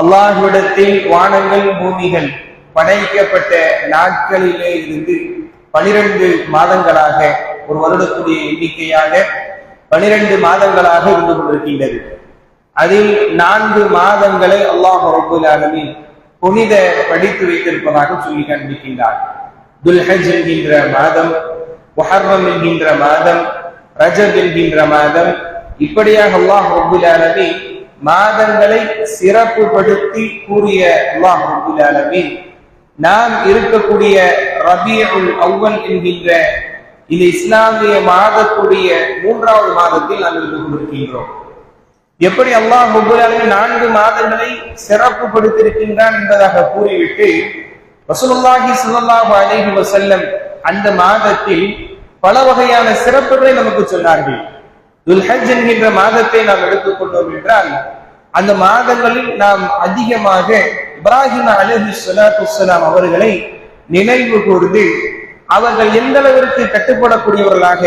அல்லாஹ்விடத்தில் வானங்கள் பூமிகள் படைக்கப்பட்ட நாட்களிலே இருந்து 12 மாதங்களாக, ஒரு வருடக்கூடிய எண்ணிக்கையாக 12 மாதங்களாக இருந்து கொண்டிருக்கின்றது. அதில் 4 மாதங்களை அல்லாஹ் ரப்பல் ஆலமீன் புனித படித்து வைத்திருப்பதாக சொல்லி காண்பிக்கின்றார். துல்ஹஜ் என்கின்ற மாதம், முஹர்ரம் என்கின்ற மாதம், ரஜப் என்கின்ற மாதம், இப்படியாக அல்லாஹ் ரப்பல் ஆலமீன் மாதங்களை சிறப்புப்படுத்தி கூறிய அல்லாஹ் ரப்பல் ஆலமீன் நாம் இருக்கக்கூடிய ரபீஉல் அவ்வல் என்கின்ற இந்த இஸ்லாமிய மாதத்துடைய 3வது மாதத்தில் நாம் இருந்து கொண்டிருக்கின்றோம். எப்படி அல்லாஹ் ரப்பல் ஆலமீன் 4 மாதங்களை சிறப்புப்படுத்தியிருக்கின்றான் என்பதாக கூறிவிட்டு ரசூலுல்லாஹி ஸல்லல்லாஹு அலைஹி வஸல்லம் அந்த மாதத்தில் பல வகையான சிறப்புகளை நமக்கு சொன்னார்கள். துல்ஹஜ் என்கின்ற மாதத்தை நாம் எடுத்துக்கொண்டோம் என்றால் அந்த மாதங்களில் நாம் அதிகமாக இப்ராஹிம் அலைஹிஸ்ஸலாத்து வஸ்ஸலாம் அவர்களை நினைவு கூர்ந்து அவர்கள் எந்த அளவிற்கு கட்டுப்படக்கூடியவர்களாக,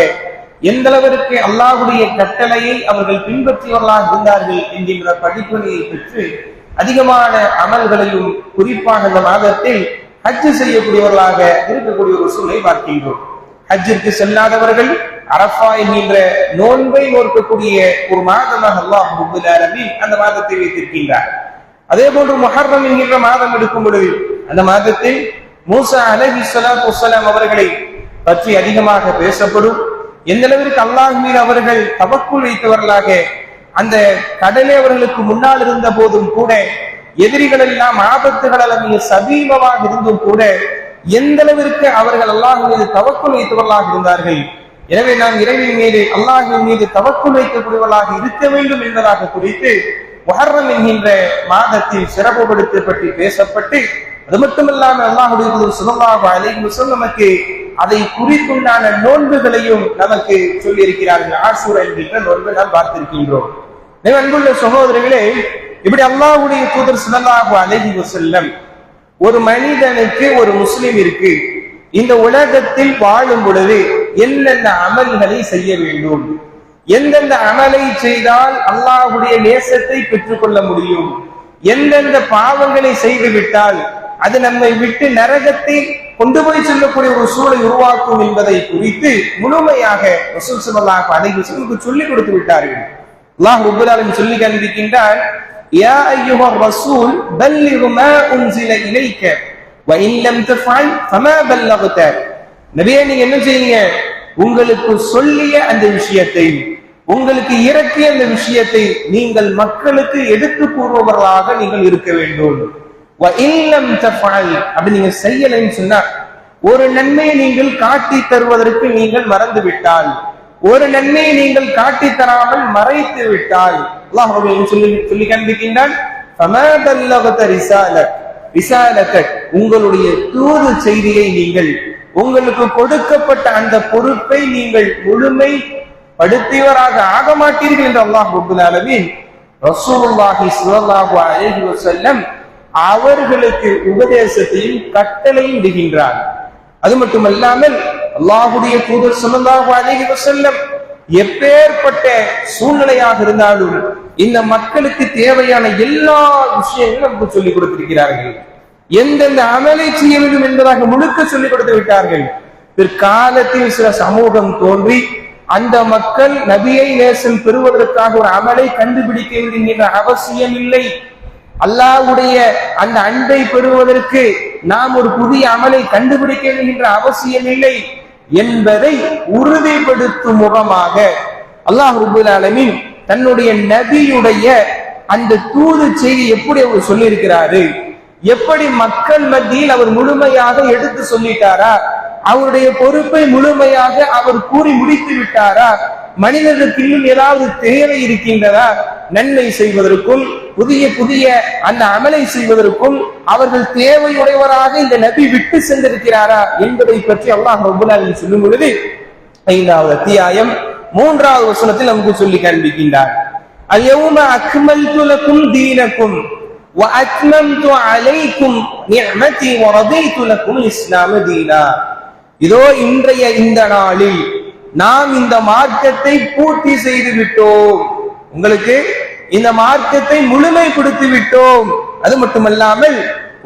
எந்த அளவிற்கு அல்லாஹ்வுடைய கட்டளையை அவர்கள் பின்பற்றியவர்களாக இருந்தார்கள் என்கின்ற படிப்பினையை பெற்று அதிகமான அமல்களையும், குறிப்பாக அந்த மாதத்தில் ஹஜ் செய்யக்கூடியவர்களாக இருக்கக்கூடிய ஒரு சூழலை பார்க்கின்றோம். ஹஜ்ஜிற்கு செல்லாதவர்கள் அரஃபா என்கின்ற நோன்பை நோக்கக்கூடிய ஒரு மாதமாக அல்லாஹ் ரப்பல் ஆலமீன் அந்த மாதத்தை வைத்திருக்கின்றார். அதே போன்று முஹர்ரம் என்கின்ற மாதம் எடுக்கும் பொழுது அந்த மாதத்தில் மூசா அலைஹிஸ்ஸலாத்து வஸ்ஸலாம் அவர்களை பற்றி அதிகமாக பேசப்படும். எந்த அளவிற்கு அல்லாஹ் மீது அவர்கள் தவக்குல் வைத்தவர்களாக, அந்த கடலே அவர்களுக்கு முன்னால் இருந்த போதும் கூட, எதிரிகள் எல்லாம் ஆபத்துகள் அளவிய சமீபமாக இருந்தும் கூட எந்த அளவிற்கு அவர்கள் அல்லாஹ் மீது தவக்குல் வைத்தவர்களாக இருந்தார்கள். எனவே நாம் இறைவன் மீது, அல்லாஹின் மீது தவக்குல் வைக்கக்கூடியவர்களாக இருக்க வேண்டும் என்பதாக குறித்து முஹர்ரம் என்கின்ற மாதத்தில் சிறப்புப்படுத்தப்பட்டு பேசப்பட்டு, அது மட்டுமல்லாமல் அல்லாஹ்வுடைய தூதர் ஸல்லல்லாஹு அலைஹி வஸல்லம் நமக்கு அதை குறித்துண்டான நோன்புகளையும் நமக்கு சொல்லி இருக்கிறார்கள். ஆஷூரா என்கின்ற நோன்பை நாம் பார்த்திருக்கின்றோம். அன்புள்ள சகோதரர்களே, இப்படி அல்லாஹ்வுடைய தூதர் ஸல்லல்லாஹு அலைஹி வஸல்லம் ஒரு மனிதனுக்கு, ஒரு முஸ்லிமிற்கு இந்த உலகத்தில் வாழும் பொழுது என்னென்ன அமல்களை செய்ய வேண்டும், எந்தெந்த அமலை செய்தால் அல்லாஹ்வுடைய நேசத்தை பெற்றுக் கொள்ள முடியும், எந்தெந்த பாவங்களை செய்து விட்டால் அது நம்மை விட்டு நரகத்தை கொண்டு போய் செல்லக்கூடிய ஒரு சூழலை உருவாக்கும் என்பதை குறித்து முழுமையாக ரசூல் ஸல்லல்லாஹு அலைஹி வஸல்லம் சொல்லிக் கொடுத்து விட்டார்கள். அல்லாஹ் ரப்பல் ஆலமீன் சொல்லி காண்பிக்கின்றான், யா அய்யுஹர் ரசூல் பல்லிக் மா உன்ஸில இலைக வ இன் லம் தஃஅல் ஃபமா பல்லக்த. நபியே, நீங்க என்ன செய்யுங்க, உங்களுக்கு சொல்லிய அந்த விஷயத்தை, உங்களுக்கு இறக்கிய அந்த விஷயத்தை நீங்கள் மக்களுக்கு எடுத்து கூறுபவர்களாக நீங்கள் இருக்க வேண்டும். வ இன் லம் தஃஅல், அப்படி நீங்க செய்யலைன்னு சொன்னா, ஒரு நன்மையை நீங்கள் காட்டி தருவதற்கு நீங்கள் மறந்து விட்டால், ஒரு நன்மையை நீங்கள் காட்டி தராமல் மறைத்து விட்டால், அல்லாஹ் சொல்லி காண்பிக்கின்றான், ஃபமா பல்லக்த ரிசாலத்தக், உங்களுடைய தூது செய்தியை நீங்கள், உங்களுக்கு கொடுக்கப்பட்ட அந்த பொறுப்பை நீங்கள் முழுமை படுத்தியவராக ஆக மாட்டீர்கள் என்று அல்லாஹ் ரப்பல் ஆலமீன் ரசூலுல்லாஹி ஸல்லல்லாஹு அலைஹி வஸல்லம் அவர்களுக்கு உபதேசத்தையும் கட்டளையும் இடுகின்றார். அது மட்டுமல்லாமல் அல்லாஹ்வுடைய தூதர் ஸல்லல்லாஹு அலைஹி வஸல்லம் எப்பேற்பட்ட சூழ்நிலையாக இருந்தாலும் இந்த மக்களுக்கு தேவையான எல்லா விஷயங்களும் நமக்கு சொல்லிக் கொடுத்திருக்கிறார்கள். எந்தெந்த அமலை செய்ய வேண்டும் என்பதாக முழுக்க சொல்லிக் கொடுத்து விட்டார்கள். பிற்காலத்தில் சில சமூகம் தோன்றி அந்த மக்கள் நபியை நேசம் பெறுவதற்காக ஒரு அமலை கண்டுபிடிக்க வேண்டிய அவசியம் இல்லை, அல்லாஹ்வுடைய அந்த அன்பை பெறுவதற்கு நாம் ஒரு புதிய அமலை கண்டுபிடிக்க வேண்டிய அவசியம் இல்லை என்பதை உறுதிப்படுத்தும் முகமாக அல்லாஹ் ரப்பல் ஆலமீன் தன்னுடைய நபியுடைய அந்த தூது செய்தி எப்படி அவர் சொல்லி இருக்கிறாரு, எப்படி மக்கள் மத்தியில் அவர் முழுமையாக எடுத்து சொல்லிட்டாரா, அவருடைய பொறுப்பை முழுமையாக அவர் கூறி முடித்து விட்டாரா, மனிதர்களுக்கு இன்னும் ஏதாவது தேவை இருக்கின்றதா, நன்மை செய்வதற்கும் புதிய புதிய அந்த அமலை செய்வதற்கும் அவர்கள் தேவையுடையவராக இந்த நபி விட்டு சென்றிருக்கிறாரா என்பதை பற்றி அல்லாஹ் ரப்பல் ஆலமீன் சொல்லும் பொழுது 5வது அத்தியாயம் 3வது வசனத்தில் நமக்கு சொல்லி காண்பிக்கின்றார், அல்யௌம அக்மல்து லகும் தீனகும் வ அத்மம்து அலைக்கும் நிஅமதி வ ரதீது லகும் இஸ்லாம் தீனா. இதோ இன்றைய இந்த நாளில் நாம் இந்த மார்க்கத்தை பூர்த்தி செய்து விட்டோம், உங்களுக்கு இந்த மார்க்கத்தை முழுமைப்படுத்தி விட்டோம். அது மட்டுமல்லாமல்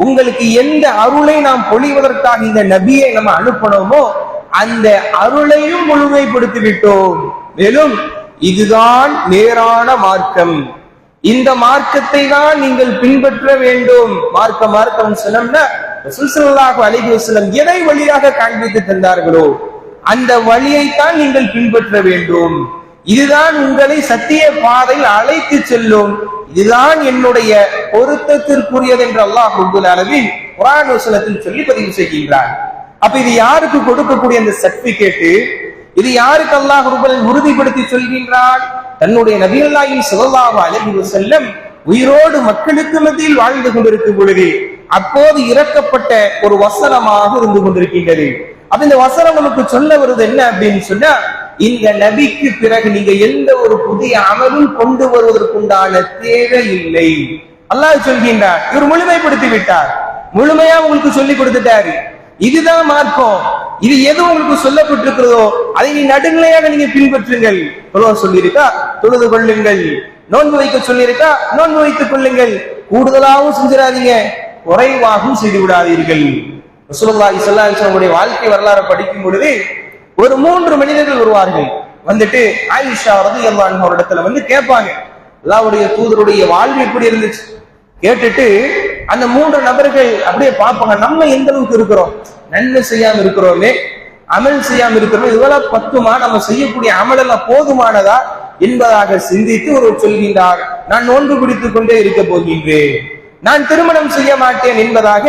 உங்களுக்கு எந்த அருளை நாம் பொழிவதற்காக இந்த நபியை நம்ம அனுப்பணுமோ அந்த அருளையும் முழுமைப்படுத்தி விட்டோம். மேலும் இதுதான் நேரான மார்க்கம், இந்த மார்க்கத்தை தான் நீங்கள் பின்பற்ற வேண்டும். மார்க்கம் சொன்னோம்னா ரசூல் ஸல்லல்லாஹு அலைஹி வஸல்லம் எதை வழியாக காண்பித்து தந்தார்களோ அந்த வழியைத்தான் நீங்கள் பின்பற்ற வேண்டும். இதுதான் உங்களை சத்திய பாதையில் அழைத்து செல்லும், இதுதான் என்னுடைய பொருத்தத்திற்குரியது என்று அல்லாஹ் ரப்பல் ஆலமீன் குர்ஆன் வசனத்தில் சொல்லி பதிவு செய்கின்றார். அப்ப இது யாருக்கு கொடுக்கக்கூடிய அந்த சர்டிபிகேட்? இது யாருக்கு அல்லாஹ் ரப்பல் உறுதிப்படுத்தி சொல்கின்றான்? தன்னுடைய நபியல்லாஹி ஸல்லல்லாஹு அலைஹி வஸல்லம் உயிரோடு மக்களுக்கு மத்தியில் வாழ்ந்து கொண்டிருக்கும் பொழுது அப்போது இறக்கப்பட்ட ஒரு வசனமாக இருந்து கொண்டிருக்கின்றது. அப்ப இந்த வசனம் நமக்கு சொல்ல வருது என்ன அப்படின்னு சொன்னா, இந்த நபிக்கு பிறகு நீங்க எந்த ஒரு புதிய அமலும் கொண்டு வருவதற்குண்டான தேவை இல்லை. அல்லாஹ் சொல்கின்றார், இவர் முழுமைப்படுத்தி விட்டார், முழுமையா உங்களுக்கு சொல்லி கொடுத்துட்டாரு. இதுதான் மார்க்கம். இது எது உங்களுக்கு சொல்லப்பட்டிருக்கிறதோ அதை நீ நடுநிலையாக நீங்க பின்பற்றுங்கள். தொழுவ சொல்லியிருக்கா தொழுது கொள்ளுங்கள், நோன்பு வைக்க சொல்லியிருக்கா நோன்பு வைத்துக் கொள்ளுங்கள், கூடுதலாகவும் செஞ்சிடாதீங்க, குறைவாகவும் செய்து விடாதீர்கள். ரசூலுல்லாஹி ஸல்லல்லாஹு அலைஹி வஸல்லம் வாழ்க்கை வரலாறு படிக்கும் பொழுது ஒரு 3 மனிதர்கள் வருவார்கள். வந்துட்டு ஆயிஷா ரலியல்லாஹு அன்ஹா இடத்துல வந்து கேட்பாங்க, அல்லாஹ்வுடைய தூதருடைய வாழ்வு எப்படி இருந்துச்சு கேட்டுட்டு அந்த 3 நபர்கள் அப்படியே பார்ப்பாங்க, நம்ம எந்த அளவுக்கு இருக்கிறோம், நன்மை செய்யாம இருக்கிறோமே, அமல் செய்யாம இருக்கிறோம், இதெல்லாம் பத்துமா, நம்ம செய்யக்கூடிய அமலெல்லாம் போதுமானதா என்பதாக சிந்தித்து ஒருவர் சொல்கின்றார், நான் நோன்பு பிடித்துக் கொண்டே இருக்க போகின்றேன், நான் திருமணம் செய்ய மாட்டேன் என்பதாக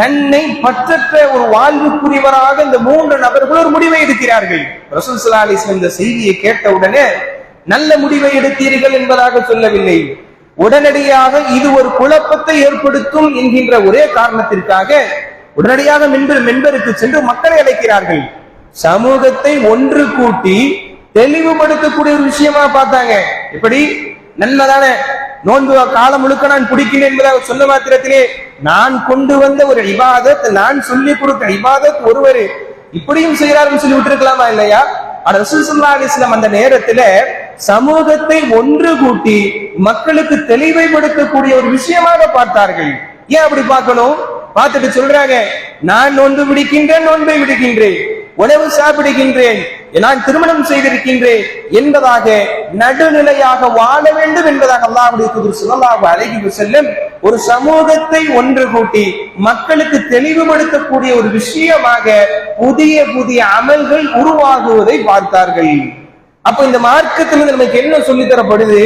தன்னை பற்றற்ற ஒரு வாழ்வுக்குரியவராக இந்த 3 நபர்கள் ஒரு முடிவை எடுக்கிறார்கள். ரசூல் ஸல்லல்லாஹு அலைஹி வஸல்லம் இந்த செய்தியை கேட்ட உடனே நல்ல முடிவை எடுத்தீர்கள் என்பதாக சொல்லவில்லை, உடனடியாக இது ஒரு குழப்பத்தை ஏற்படுத்தும் என்கின்ற ஒரே காரணத்திற்காக உடனடியாக மென்பருக்கு சென்று மக்களை அழைக்கிறார்கள். சமூகத்தை ஒன்று கூட்டி தெளிவுபடுத்தக்கூடிய ஒரு விஷயமா பார்த்தாங்க. எப்படி நன்மைதானே, நோன்பு காலம் முழுக்க நான் பிடிக்கிறேன் என்பதாக சொன்ன மாத்திரத்திலே நான் கொண்டு வந்த ஒரு இபாதத், நான் சொல்லி கொடுத்த இபாதத் ஒருவர் இப்படியும் செய்யறாருன்னு சொல்லி விட்டுருக்கலாமா இல்லையா? ஆனா ரசூல் ஸல்லல்லாஹு அலைஹி வஸல்லம் அந்த நேரத்துல சமூகத்தை ஒன்று கூட்டி மக்களுக்கு தெளிவுபடுத்தக்கூடிய ஒரு விஷயமாக பார்த்தார்கள். ஏன் அப்படி பார்க்கணும்? பார்த்துட்டு சொல்றாங்க, நான் நோன்பு பிடிக்கின்றேன், நோன்பை விடுகின்றேன், உணவு சாப்பிடுகின்றேன், நான் திருமணம் செய்திருக்கின்றேன் என்பதாக நடுநிலையாக வாழ வேண்டும் என்பதாக அல்லாஹ்வுடைய தூதர் ஸல்லல்லாஹு அலைஹி வஸல்லம் ஒரு சமூகத்தை ஒன்று கூட்டி மக்களுக்கு தெளிவுபடுத்தக்கூடிய ஒரு விஷயமாக புதிய புதிய அமல்கள் உருவாகுவதை பார்த்தார்கள். அப்ப இந்த மார்க்கத்திலிருந்து நமக்கு என்ன சொல்லி தரப்படுது?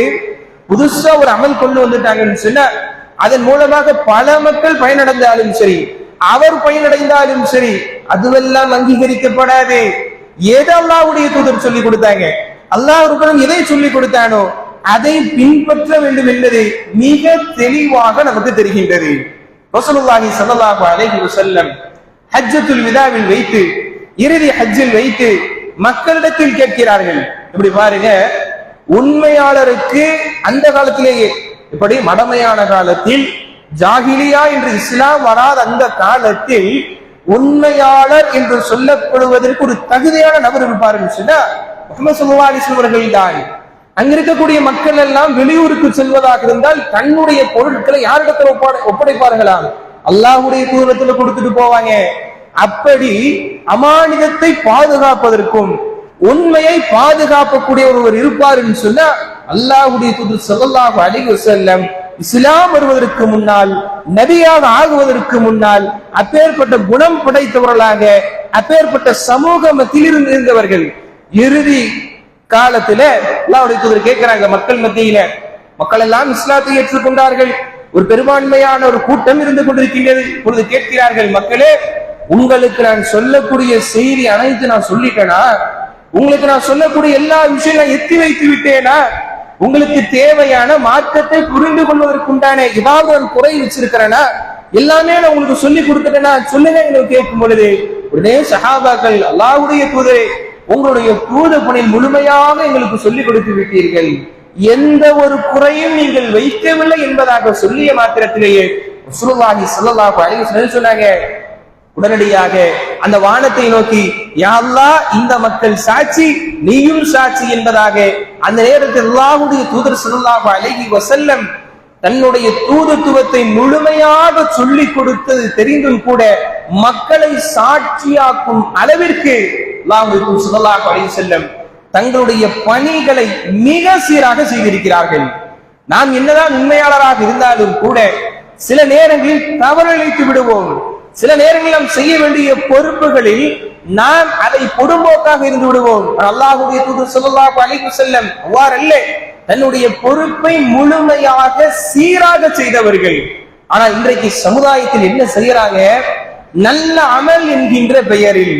புதுசா ஒரு அமல் கொண்டு வந்துட்டாங்கன்னு சொன்னா அதன் மூலமாக பல மக்கள் பயனடைந்தாலும் சரி, அவர் பயனடைந்தாலும் சரி, அதுவெல்லாம் அங்கீகரிக்கப்படாது. ஏதோ அல்லாஹ்வுடைய தூதர் சொல்லி கொடுத்தாங்க, அல்லாஹ் எதை சொல்லி கொடுத்தானோ அதை பின்பற்ற வேண்டும் என்பது மிக தெளிவாக நமக்கு தெரிகின்றது. ரசூலுல்லாஹி ஸல்லல்லாஹு அலைஹி வஸல்லம் ஹஜ்ஜத்துல் விதாவில் வைத்து, இறுதி ஹஜ்ஜில் வைத்து மக்களிடத்தில் கேட்கிறார்கள். இப்படி பாருங்க, உண்மையாளருக்கு அந்த காலத்திலேயே, இப்படி மடமையான காலத்தில், ஜாகிலியா என்று இஸ்லாம் வராத அந்த காலத்தில் உண்மையாளர் என்று சொல்லப்படுவதற்கு ஒரு தகுதியான நபர் இருப்பாருன்னு சொன்னா முஹம்மது ஸல்லல்லாஹு அலைஹி வஸல்லம் அவர்கள் தான். அங்க இருக்கக்கூடிய மக்கள் எல்லாம் வெளியூருக்கு செல்வதாக இருந்தால் தன்னுடைய பொருட்களை யாரிடத்தில் ஒப்படைப்பார்களாம்? அல்லாஹ்வுடைய தூதரிடத்தில் கொடுத்துட்டு போவாங்க. அப்படி அமானிதத்தை பாதுகாப்பதற்கும் உண்மையை பாதுகாக்கக்கூடிய ஒருவர் இருப்பாருன்னு சொன்னா அல்லாஹ்வுடைய தூதர் ஸல்லல்லாஹு அலைஹி வஸல்லம் இஸ்லாம் வருவதற்கு முன்னால், நபியாக ஆகுவதற்கு முன்னால் அப்பேற்பட்ட குணம் படைத்தவர்களாக, அப்பேற்பட்ட சமூக மத்தியில் இருந்தவர்கள். இறுதி காலத்துல அல்லாஹ்வுடைய தூதர் கேட்கிறாங்க, மக்கள் மத்தியில மக்கள் எல்லாம் இஸ்லாத்தை ஏற்றுக்கொண்டார்கள், ஒரு பெரும்பான்மையான ஒரு கூட்டம் இருந்து கொண்டிருக்கின்றது. இப்பொழுது கேட்கிறார்கள், மக்களே உங்களுக்கு நான் சொல்லக்கூடிய செய்தி அனைத்து நான் சொல்லிட்டேனா? உங்களுக்கு நான் சொல்லக்கூடிய எல்லா விஷயம் நான் எத்தி வைத்து விட்டேனா? உங்களுக்கு தேவையான மார்க்கத்தை புரிந்து கொள்வதற்குண்டான ஏதாவது ஒரு குறை வச்சிருக்கிறேனா? எல்லாமே நான் உங்களுக்கு சொல்லி கொடுத்துட்டேனா? சொல்லுங்க என்று கேட்கும் பொழுது உடனே சஹாபாக்கள், அல்லாஹ்வுடைய தூதரே, உங்களுடைய தூத பணி முழுமையாக எங்களுக்கு சொல்லிக் கொடுத்து விட்டீர்கள், எந்த ஒரு குறையும் நீங்கள் வைக்கவில்லை என்பதாக சொல்லிய மாத்திரத்திலேயே ரசூலுல்லாஹி ஸல்லல்லாஹு அலைஹி வஸல்லம் சொன்னாங்க, உடனடியாக அந்த வானத்தை நோக்கி, யா அல்லாஹ், இந்த மக்கள் சாட்சி, நீயும் சாட்சி என்பதாக அந்த நேரத்தில் அல்லாஹ்வுடைய தூதர் ஸல்லல்லாஹு அலைஹி வஸல்லம் தன்னுடைய தூதுத்துவத்தை முழுமையாக சொல்லிக் கொடுத்தது தெரிந்தும் கூட மக்களை சாட்சியாக்கும் அளவிற்கு அல்லாஹ்வுடைய ஸல்லல்லாஹு அலைஹி வஸல்லம் தங்களுடைய பணிகளை மிக சீராக செய்திருக்கிறார்கள். நாம் என்னதான் உண்மையாளராக இருந்தாலும் கூட சில நேரங்களில் தவறிழைத்து விடுவோம். சில நேரங்களில் நாம் செய்ய வேண்டிய பொறுப்புகளில் நாம் அதை பொடும்போக்காக இருந்து விடுவோம். அல்லாஹ்வுடைய தூதர் ஸல்லல்லாஹு அலைஹி வஸல்லம் அவ்வாறல்ல, தன்னுடைய பொறுப்பை முழுமையாக சீராக செய்தவர்கள். ஆனா இன்றைக்கு சமுதாயத்தில் என்ன செய்யறாங்க? நல்ல அமல் என்கின்ற பெயரில்,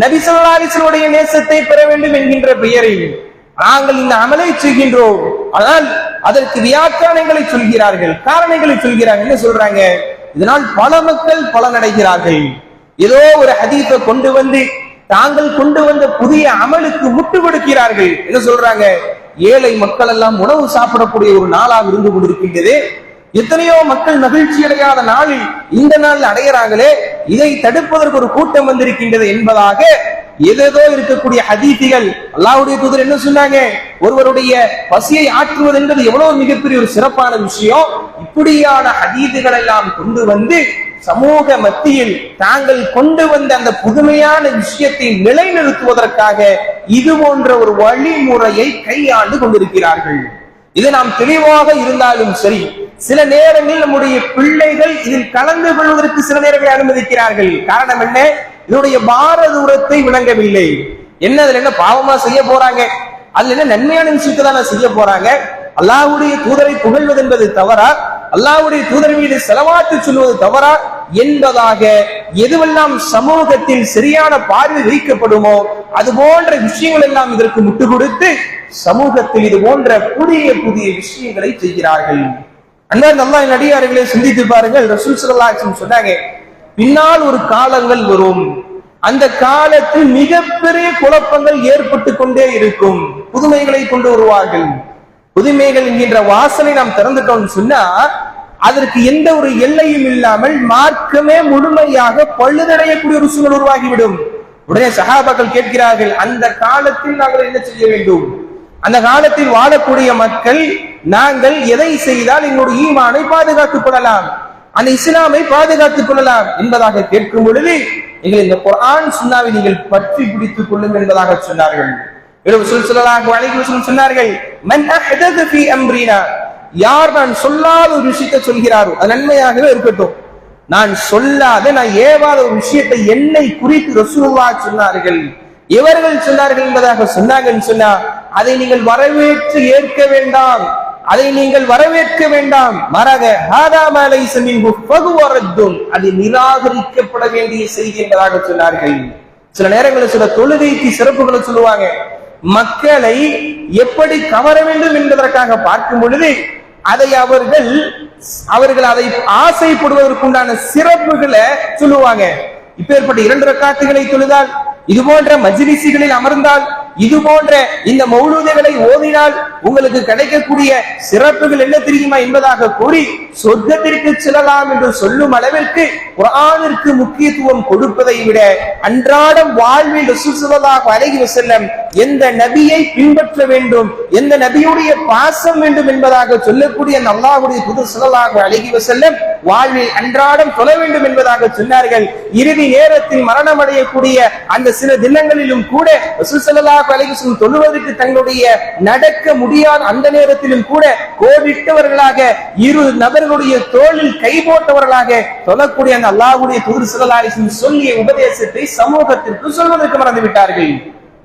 நபி ஸல்லல்லாஹு அலைஹி வஸல்லம் நேசத்தை பெற வேண்டும் என்கின்ற பெயரில் நாங்கள் இந்த அமலை செய்கின்றோம். ஆனால் அதற்கு வியாக்கியானங்களை சொல்கிறார்கள், காரணங்களை சொல்கிறார்கள். என்ன சொல்றாங்க? இதனால் பல மக்கள் பலனடைகிறார்கள். ஏதோ ஒரு ஹதீஸை கொண்டு வந்து தாங்கள் கொண்டு வந்த புதிய அமலுக்கு முட்டு கொடுக்கிறார்கள். என்ன சொல்றாங்க? ஏழை மக்கள் எல்லாம் உணவு சாப்பிடக்கூடிய ஒரு நாளாக இருந்து கொண்டிருக்கின்றது. எத்தனையோ மக்கள் மகிழ்ச்சி அடையாத நாளில் இந்த நாள் அடைகிறாங்களே, இதை தடுப்பதற்கு ஒரு கூட்டம் வந்திருக்கின்றது என்பதாக ஏதேதோ இருக்கக்கூடிய ஹதீஸுகள். அல்லாஹ்வுடைய தூதர் என்ன சொன்னாங்க? ஒருவருடைய பசியை ஆற்றுவது என்பது எவ்வளவு மிகப்பெரிய ஒரு சிறப்பான விஷயம். இப்படியான ஹதீஸுகள் எல்லாம் கொண்டு வந்து சமூக மத்தியில் தாங்கள் கொண்டு வந்த அந்த புதுமையான விஷயத்தை நிலைநிறுத்துவதற்காக இது போன்ற ஒரு வழிமுறையை கையாண்டு கொண்டிருக்கிறார்கள். இது நாம் தெளிவாக இருந்தாலும் சரி, சில நேரங்களில் நம்முடைய பிள்ளைகள் இதில் கலந்து கொள்வதற்கு சில நேரங்களில் அனுமதிக்கிறார்கள். காரணம் என்ன? இதனுடைய பாரதூரத்தை விளங்கவில்லை. என்ன அதுல என்ன பாவமா செய்ய போறாங்க? அதுல என்ன நன்மையான விஷயத்தை தான் செய்ய போறாங்க? அல்லாஹ்வுடைய தூதரை புகழ்வது என்பது தவறா? அல்லாஹ்வுடைய தூதர் மீது ஸலவாத்து சொல்வது தவறா என்பதாக எதுவெல்லாம் சமூகத்தில் சரியான பார்வை வைக்கப்படுமோ அது போன்ற விஷயங்கள் எல்லாம் இதற்கு முட்டு கொடுத்து சமூகத்தில் இது போன்ற புதிய புதிய விஷயங்களை செய்கிறார்கள். அன்பார்ந்த அல்லாஹ்வின் அடியார்களே, சிந்தித்து பாருங்கள். ரசூல் ஸல்லல்லாஹு அலைஹி வஸல்லம் சொன்னாங்க, பின்னால் ஒரு காலங்கள் வரும், அந்த காலத்தில் மிகப்பெரிய குழப்பங்கள் ஏற்பட்டு கொண்டே இருக்கும், புதுமைகளை கொண்டு வருவார்கள். புதுமைகள் என்கின்ற வாசலை நாம் திறந்துட்டோம் சொன்னா அதற்கு எந்த ஒரு எல்லையும் இல்லாமல் மார்க்கமே முழுமையாக பழுதடையக்கூடிய ஒரு சூழல் உருவாகிவிடும். உடனே சஹாபாக்கள் கேட்கிறார்கள், அந்த காலத்தில் நாங்கள் என்ன செய்ய வேண்டும்? அந்த காலத்தில் வாழக்கூடிய மக்கள் நாங்கள் எதை செய்தால் எங்களுடைய ஈமானை பாதுகாத்துக் கொள்ளலாம், அந்த இஸ்லாமை பாதுகாத்துக் கொள்ளலாம் என்பதாக கேட்கும் பொழுது நீங்கள் இந்த குர்ஆன் சுன்னாவை நீங்கள் பற்றி பிடித்துக் கொள்ளுங்கள் என்பதாக சொன்னார்கள். சொன்னார்கள், மன் அஹ்தஸ ஃபீ அம்ரினா, யார் நான் சொல்லாத ஒரு விஷயத்தை சொல்கிறாரோ அது நன்மையாகவே இருக்கட்டும், நான் சொல்லாத நான் ஏவாத ஒரு விஷயத்தை என்னை குறித்து ரசூலுல்லாஹ் சொன்னார்கள், இவர்கள் சொன்னார்கள் என்பதாக சொன்னாங்கன்னு சொன்னா அதை நீங்கள் வரவேற்று ஏற்க வேண்டாம், அதை நீங்கள் வரவேற்க வேண்டாம். மாறாக ஹாதா மா லைஸ மின்ஹு ஃபஹுவ ரத்துன், அது நிராகரிக்கப்பட வேண்டிய செய்தி என்பதாக சொன்னார்கள். சில நேரங்களில் சில தொழுகைக்கு சிறப்புகளை சொல்லுவாங்க. மக்களை எப்படி கவர வேண்டும் என்பதற்காக பார்க்கும் பொழுது அதை அவர்கள் அதை ஆசைப்படுவதற்குண்டான சிறப்புகளை சொல்லுவாங்க. இப்பேற்பட்ட 2 ரக்காத்துகளை தொழுதால், இது போன்ற மஜ்லிஸ்களில் அமர்ந்தால், இது போன்ற இந்த மௌலூதுகளை ஓதினால் உங்களுக்கு கிடைக்கக்கூடிய சிறப்புகள் என்ன தெரியுமா என்பதாக கூறி சொர்க்கத்திற்கு செல்லலாம் என்று சொல்லும் அளவிற்கு குர்ஆனிற்கு முக்கியத்துவம் கொடுப்பதை விட அன்றாடம் வாழ்வில் ரசூல் ஸல்லல்லாஹு அலைஹி வஸல்லம் எந்த நபியை பின்பற்ற வேண்டும், எந்த நபியுடைய பாசம் வேண்டும் என்பதாக சொல்லக்கூடிய அல்லாஹ்வுடைய தூதர் ஸல்லல்லாஹு அலைஹி வஸல்லம் வாழ்வில் அன்றாடம் தொழ வேண்டும் என்பதாக சொன்னார்கள். இறுதி நேரத்தில் மரணம் அடையக்கூடிய அந்த சில தினங்களிலும் கூட ரசூல் ஸல்லல்லாஹு அலைஹி வஸல்லம் தொழுவதற்கு தங்களுடைய நடக்க முடியாத அந்த நேரத்திலும் கூட கோடிட்டவர்களாக 2 நபர்களுடைய தோளில் கை போட்டவர்களாக தொழக்கூடிய அந்த அல்லாஹ்வுடைய தூதர் ஸல்லல்லாஹு அலைஹி வஸல்லம் சொல்லிய உபதேசத்தை சமூகத்திற்கு சொல்வதற்கு மறந்து விட்டார்கள்.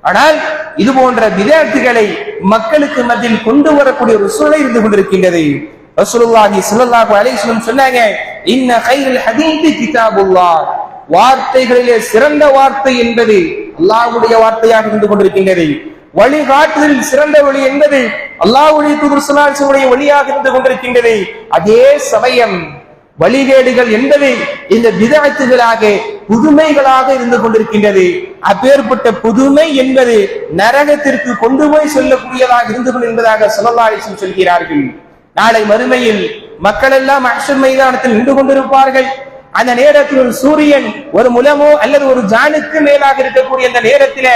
ஆனால் இது போன்ற பிதஅத்துகளை மக்களுக்கு மத்தியில் கொண்டு வரக்கூடிய ஒரு சூழல் இருந்து கொண்டிருக்கின்றது. ரசூலுல்லாஹி ஸல்லல்லாஹு அலைஹி வஸல்லம் சொன்னாங்க, இன்ன கைரல் ஹதீஸி கிதாபுல்லாஹ், வார்த்தைகளிலே சிறந்த வார்த்தை என்பது அல்லாஹ்வுடைய வார்த்தையாக இருந்து கொண்டிருக்கின்றது. வழிகாட்டுதலில் சிறந்த வழி என்பது அல்லாஹ்வுடைய தூதர் ஸல்லல்லாஹு அலைஹி வஸல்லம் வழியாக இருந்து கொண்டிருக்கின்றது. அதே சமயம் வழிகேடுகள் என்பது இந்த பிதஅத்துகளாக புதுமைகளாக இருந்து கொண்டிருக்கின்றது. அப்பேற்பட்ட புதுமை என்பது நரகத்திற்கு கொண்டு போய் செல்லக்கூடியதாக இருந்து கொண்டு என்பதாக ஸல்லல்லாஹு அலைஹி வஸல்லம் சொல்கிறார்கள். நாளை மறுமையில் மக்கள் எல்லாம் மஹ்ஷர் மைதானத்தில் நின்று கொண்டிருப்பார்கள். அந்த நேரத்தில் ஒரு சூரியன் ஒரு முலமோ அல்லது ஒரு ஜானுக்கு மேலாக இருக்கக்கூடிய அந்த நேரத்தில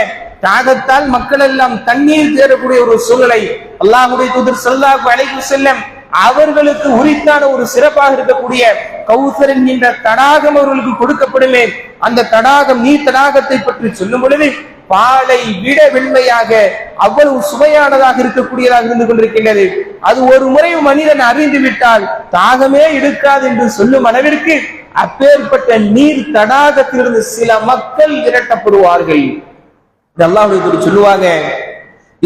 தாகத்தால் மக்கள் எல்லாம் தண்ணீர் தேடக்கூடிய ஒரு சூழலை அல்லாஹ்வுடைய தூதர் ஸல்லல்லாஹு அலைஹி வஸல்லம் அவர்களுக்கு உரித்தான ஒரு சிறப்பாக இருக்கக்கூடிய கௌசர் என்கின்ற தடாகம் அவர்களுக்கு கொடுக்கப்படுமே. அந்த தடாகம் நீர் தடாகத்தை பற்றி சொல்லும் பொழுது பாலை விட வெண்மையாக அவ்வளவு சுவையானதாக இருக்கக்கூடியதாக இருந்து கொண்டிருக்கின்றது. அது ஒரு முறை மனிதன் அறிந்து விட்டால் தாகமே எடுக்காது என்று சொல்லும் அளவிற்கு அப்பேற்பட்ட நீர் தடாகத்திலிருந்து சில மக்கள் விரட்டப்படுவார்கள். அல்லாஹ்வுடைய சொல்லுவாங்க,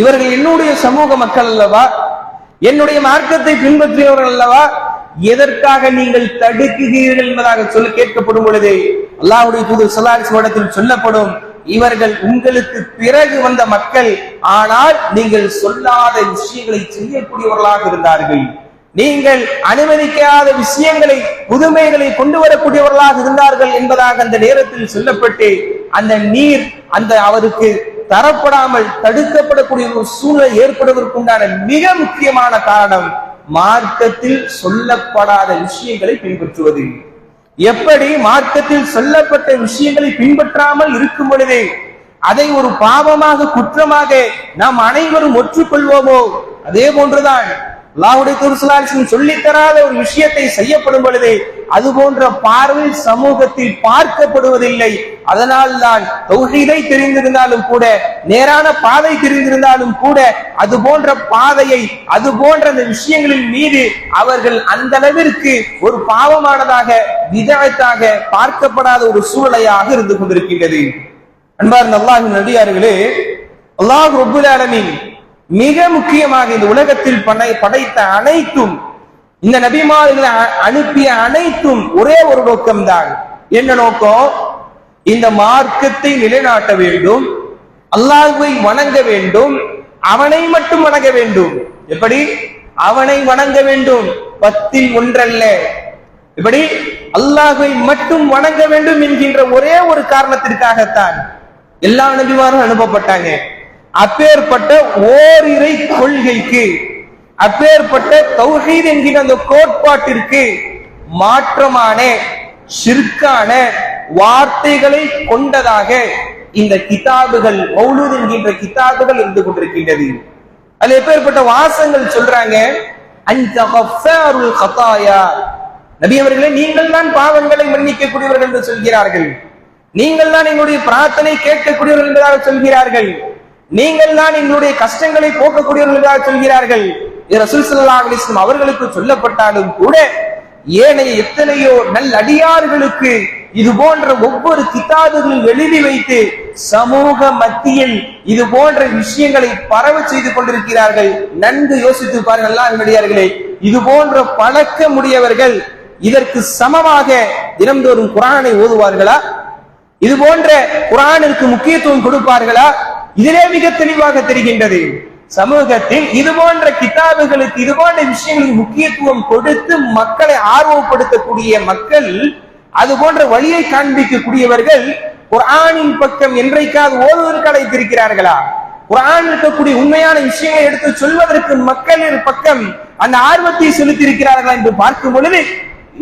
இவர்கள் என்னுடைய சமூக மக்கள் அல்லவா, என்னுடைய மார்க்கத்தை பின்பற்றியவர்கள் அல்லவா, எதற்காக நீங்கள் தடுக்குகிறீர்கள் என்பதாக சொல்லி கேட்கப்படும் பொழுது அல்லாஹ்வுடைய தூதர் ஸல்லல்லாஹு அலைஹி வஸல்லம் சொல்லப்படும், இவர்கள் உங்களுக்கு பிறகு வந்த மக்கள், ஆனால் நீங்கள் சொல்லாத விஷயங்களை செய்யக்கூடியவர்களாக இருந்தார்கள், நீங்கள் அனுமதிக்காத விஷயங்களை புதுமைகளை கொண்டு வரக்கூடியவர்களாக இருந்தார்கள் என்பதாக அந்த நேரத்தில் சொல்லப்பட்டு அந்த நீர் அந்த அவருக்கு தரப்படாமல் தடுக்கப்படக்கூடிய ஒரு சூழலை ஏற்படுவதற்குண்டான மிக முக்கியமான காரணம் மார்க்கத்தில் சொல்லப்படாத விஷயங்களை பின்பற்றுவது. எப்படி மார்க்கத்தில் சொல்லப்பட்ட விஷயங்களை பின்பற்றாமல் இருக்கும் பொழுது அதை ஒரு பாவமாக குற்றமாக நாம் அனைவரும் ஒற்றுக்கொள்வோமோ, அதே போன்றுதான் அல்லாஹ்வுடைய தூதர் ஸல்லல்லாஹு அலைஹி வஸல்லம் சொல்லித் தராத ஒரு விஷயத்தை செய்யப்படும் பொழுது அது போன்ற பார்வை சமூகத்தில் பார்க்கப்படுவதில்லை. அதனால் தான் தௌஹீதை தெரிந்திருந்தாலும் கூட, நேரான பாதை தெரிந்திருந்தாலும் கூட, அது போன்ற பாதையை அது போன்ற அந்த விஷயங்களின் மீது அவர்கள் அந்த அளவிற்கு ஒரு பாவமானதாக விதத்தாக பார்க்கப்படாத ஒரு சூழலையாக இருந்து கொண்டிருக்கின்றது. அன்பார்ந்த அல்லாஹ்வின் நபியார்களே, அல்லாஹ் ரப்புல் ஆலமீன் மிக முக்கியமாக இந்த உலகத்தில் படைத்த அனைத்தும், இந்த நபிமார்களை அனுப்பிய அனைத்தும் ஒரே ஒரு நோக்கம்தான். என்ன நோக்கம்? இந்த மார்க்கத்தை நிலைநாட்ட வேண்டும், அல்லாஹ்வை வணங்க வேண்டும், அவனை மட்டும் வணங்க வேண்டும். எப்படி? அவனை வணங்க வேண்டும், 10 ஒன்றல்ல. இப்படி அல்லாஹ்வை மட்டும் வணங்க வேண்டும் என்கின்ற ஒரே ஒரு காரணத்திற்காகத்தான் எல்லா நபிமாரும் அனுப்பப்பட்டாங்க. அப்பேற்பட்ட ஓரிரை கொள்கைக்கு, அப்பேற்பட்ட தௌஹீத் என்கிற அந்த கோட்பாட்டிற்கு மாற்றமான ஷிர்கான வார்த்தைகளை கொண்டதாக இந்த கிதாபுகள், மௌலூத் என்கின்ற கிதாபுகள் இருந்து கொண்டிருக்கின்றது. அதுல எப்பேற்பட்ட வாசங்கள் சொல்றாங்க, அன்த கஃபாருல் கதாயா, நபி அவர்களே நீங்கள் தான் பாவங்களை மன்னிக்கக்கூடியவர்கள் என்று சொல்கிறார்கள், நீங்கள் தான் எங்களுடைய பிரார்த்தனை கேட்கக்கூடியவர்கள் என்பதாக சொல்கிறார்கள், நீங்கள் தான் எங்களுடைய கஷ்டங்களை போக்கக்கூடியவர்கள் என்பதாக சொல்கிறார்கள். ரசூல் ஸல்லல்லாஹு அலைஹி வஸல்லம் அவர்களுக்கு சொல்லப்பட்டாலும் கூட ஏனைய எத்தனையோ நல்லடியார்களுக்கு இது போன்ற ஒவ்வொரு கிதாபுகளும் எழுதி வைத்து சமூக மத்தியில் இது போன்ற விஷயங்களை பரவ செய்து கொண்டிருக்கிறார்கள். நன்கு யோசித்து பாருங்கள் அல்லாஹ்வின், இது போன்ற பழக்கமுடையவர்கள் இதற்கு சமமாக தினம்தோறும் குர்ஆனை ஓதுவார்களா? இது போன்ற குர்ஆனிற்கு முக்கியத்துவம் கொடுப்பார்களா? இதிலே மிக தெளிவாக தெரிகின்றது. சமூகத்தில் இது போன்ற கிதாபுகளுக்கு, இது போன்ற விஷயங்களுக்கு முக்கியத்துவம் கொடுத்து மக்களை ஆர்வப்படுத்தக்கூடிய மக்கள், அது போன்ற வழியை காண்பிக்கக்கூடியவர்கள் குர்ஆனின் பக்கம் என்றைக்காவது ஓதுவதற்கு அழைத்திருக்கிறார்களா? குர்ஆனில் இருக்கக்கூடிய உண்மையான விஷயங்களை எடுத்து சொல்வதற்கு மக்களின் பக்கம் அந்த ஆர்வத்தை செலுத்தி இருக்கிறார்களா என்று பார்க்கும் பொழுது